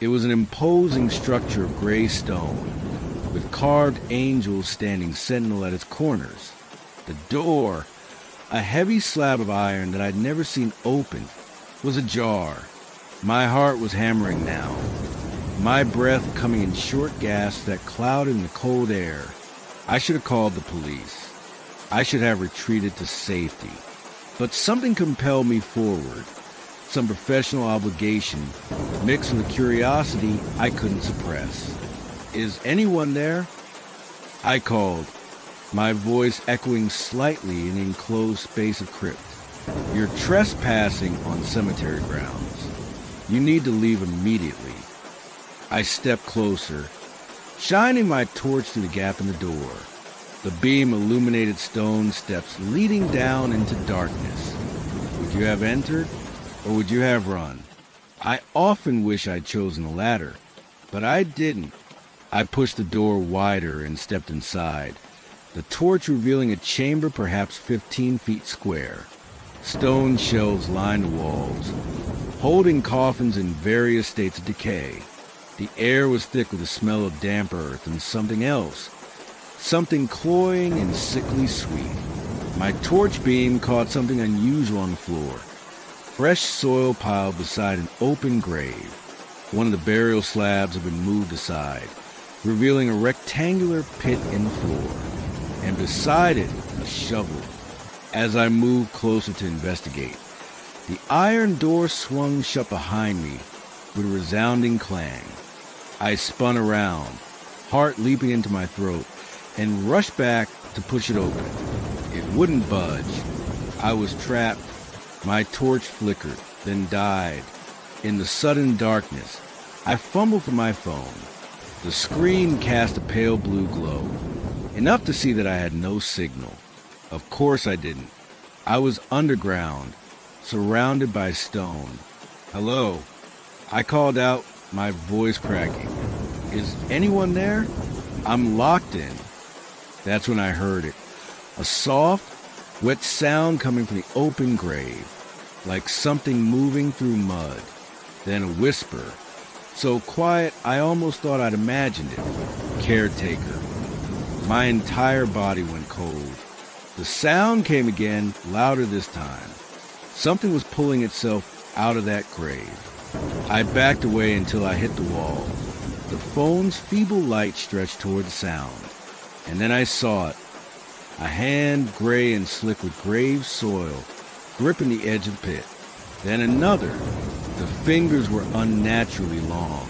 It was an imposing structure of gray stone, with carved angels standing sentinel at its corners. The door, a heavy slab of iron that I'd never seen open, was ajar. My heart was hammering now, my breath coming in short gasps that clouded in the cold air. I should have called the police. I should have retreated to safety. But something compelled me forward, some professional obligation mixed with a curiosity I couldn't suppress. "Is anyone there?" I called, my voice echoing slightly in the enclosed space of crypt. "You're trespassing on cemetery grounds. You need to leave immediately." I stepped closer, shining my torch through the gap in the door. The beam illuminated stone steps leading down into darkness. Would you have entered, or would you have run? I often wish I'd chosen the latter, but I didn't. I pushed the door wider and stepped inside, the torch revealing a chamber perhaps 15 feet square. Stone shelves lined the walls, holding coffins in various states of decay. The air was thick with the smell of damp earth and something else, something cloying and sickly sweet. My torch beam caught something unusual on the floor. Fresh soil piled beside an open grave. One of the burial slabs had been moved aside, revealing a rectangular pit in the floor, and beside it, a shovel. As I moved closer to investigate, the iron door swung shut behind me with a resounding clang. I spun around, heart leaping into my throat, and rushed back to push it open. It wouldn't budge. I was trapped. My torch flickered, then died. In the sudden darkness, I fumbled for my phone. The screen cast a pale blue glow, enough to see that I had no signal. Of course I didn't. I was underground, surrounded by stone. "Hello," I called out, my voice cracking. "Is anyone there? I'm locked in." That's when I heard it. A soft, wet sound coming from the open grave, like something moving through mud. Then a whisper, so quiet I almost thought I'd imagined it. "Caretaker." My entire body went cold. The sound came again, louder this time. Something was pulling itself out of that grave. I backed away until I hit the wall. The phone's feeble light stretched toward the sound. And then I saw it. A hand, gray and slick with grave soil, gripping the edge of the pit. Then another. The fingers were unnaturally long.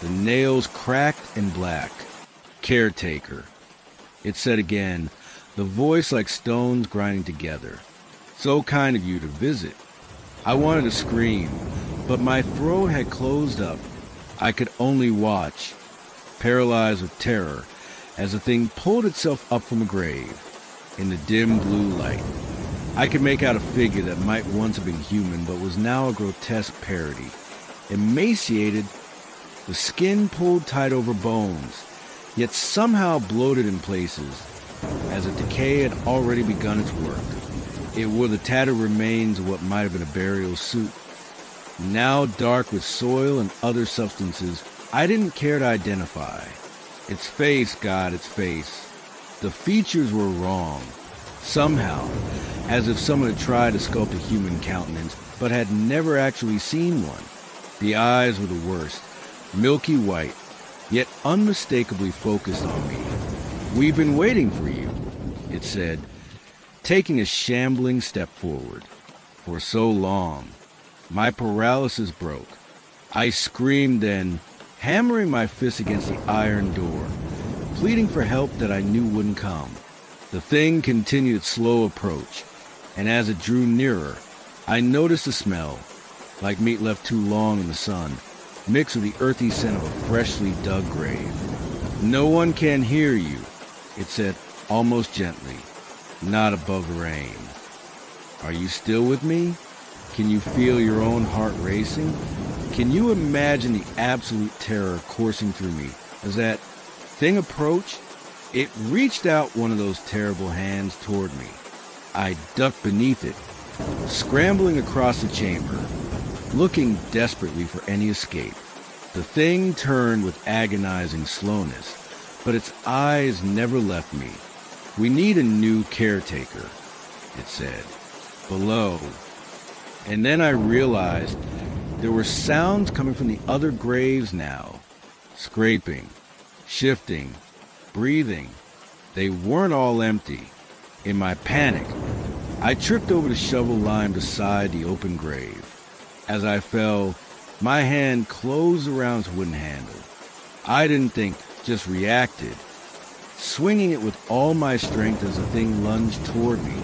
The nails cracked and black. "Caretaker." It said again, the voice like stones grinding together. "So kind of you to visit." I wanted to scream, but my throat had closed up. I could only watch, paralyzed with terror, as the thing pulled itself up from a grave. In the dim blue light, I could make out a figure that might once have been human but was now a grotesque parody. Emaciated, the skin pulled tight over bones, yet somehow bloated in places, as if decay had already begun its work. It wore the tattered remains of what might have been a burial suit, now dark with soil and other substances I didn't care to identify. Its face, God, its face. The features were wrong. Somehow, as if someone had tried to sculpt a human countenance, but had never actually seen one. The eyes were the worst, milky white, yet unmistakably focused on me. "We've been waiting for you," it said, taking a shambling step forward. For so long. My paralysis broke. I screamed then, hammering my fist against the iron door, pleading for help that I knew wouldn't come. The thing continued its slow approach, and as it drew nearer, I noticed a smell, like meat left too long in the sun, mixed with the earthy scent of a freshly dug grave. "No one can hear you," it said almost gently, "not above the rain. Are you still with me? Can you feel your own heart racing? Can you imagine the absolute terror coursing through me as that thing approached? It reached out one of those terrible hands toward me. I ducked beneath it, scrambling across the chamber, looking desperately for any escape. The thing turned with agonizing slowness, but its eyes never left me. "We need a new caretaker," it said, below. And then I realized there were sounds coming from the other graves now. Scraping, shifting, breathing. They weren't all empty. In my panic, I tripped over the shovel lying beside the open grave. As I fell, my hand closed around its wooden handle. I didn't think, just reacted, swinging it with all my strength as the thing lunged toward me.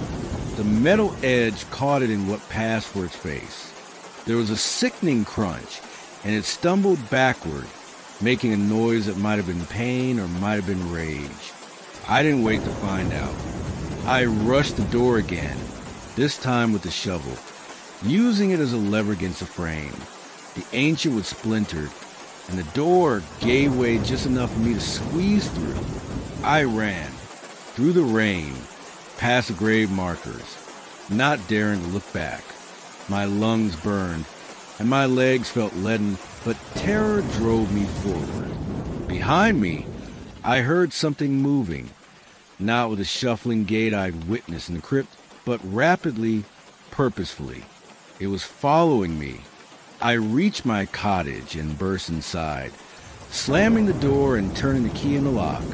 The metal edge caught it in what passed for its face. There was a sickening crunch, and it stumbled backward, making a noise that might have been pain or might have been rage. I didn't wait to find out. I rushed the door again, this time with the shovel, using it as a lever against the frame. The ancient was splintered, and the door gave way just enough for me to squeeze through. I ran, through the rain, past the grave markers, not daring to look back. My lungs burned, and my legs felt leaden, but terror drove me forward. Behind me, I heard something moving, not with the shuffling gait I'd witnessed in the crypt, but rapidly, purposefully. It was following me. I reached my cottage and burst inside, slamming the door and turning the key in the lock.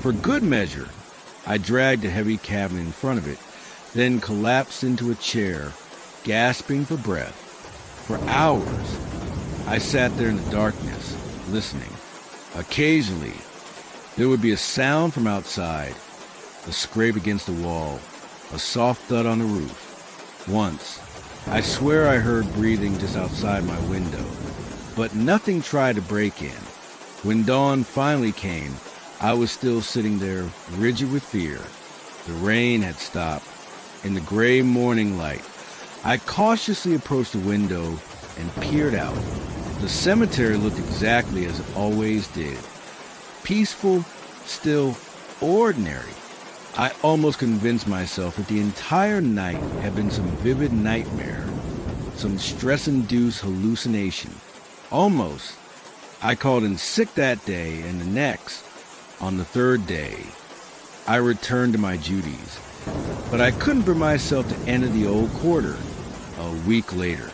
For good measure, I dragged a heavy cabinet in front of it, then collapsed into a chair, gasping for breath. For hours, I sat there in the darkness, listening. Occasionally, there would be a sound from outside, a scrape against the wall, a soft thud on the roof. Once, I swear I heard breathing just outside my window, but nothing tried to break in. When dawn finally came, I was still sitting there, rigid with fear. The rain had stopped. In the gray morning light, I cautiously approached the window and peered out. The cemetery looked exactly as it always did. Peaceful, still, ordinary. I almost convinced myself that the entire night had been some vivid nightmare, some stress-induced hallucination. Almost. I called in sick that day and the next. On the third day, I returned to my duties, but I couldn't bring myself to enter the old quarter. A week later,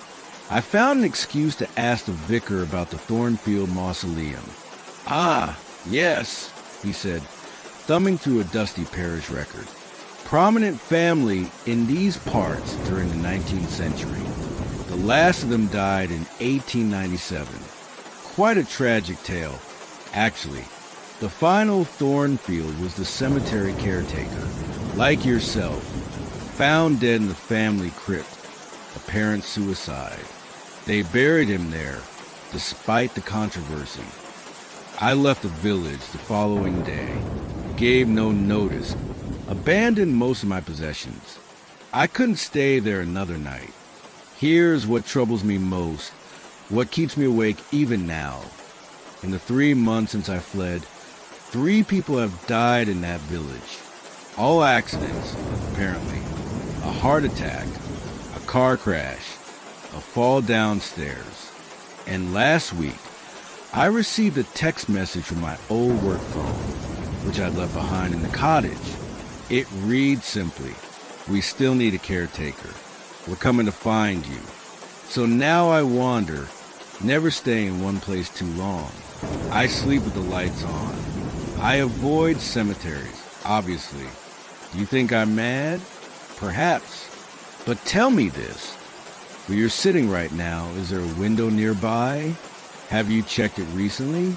I found an excuse to ask the vicar about the Thornfield mausoleum. "Ah, yes," he said, thumbing through a dusty parish record. "Prominent family in these parts during the 19th century. The last of them died in 1897. Quite a tragic tale, actually. The final Thornfield was the cemetery caretaker, like yourself, found dead in the family crypt, apparent suicide. They buried him there, despite the controversy. I left the village the following day, gave no notice, abandoned most of my possessions. I couldn't stay there another night. Here's what troubles me most, what keeps me awake even now. In the 3 months since I fled, 3 people have died in that village. All accidents, apparently. A heart attack, a car crash, a fall downstairs. And last week, I received a text message from my old work phone, which I left behind in the cottage. It reads simply, "We still need a caretaker. We're coming to find you." So now I wander, never stay in one place too long. I sleep with the lights on. I avoid cemeteries, obviously. Do you think I'm mad? Perhaps. But tell me this. Where you're sitting right now, is there a window nearby? Have you checked it recently?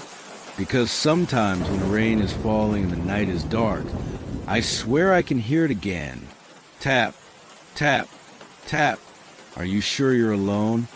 Because sometimes when the rain is falling and the night is dark, I swear I can hear it again. Tap, tap, tap. Are you sure you're alone?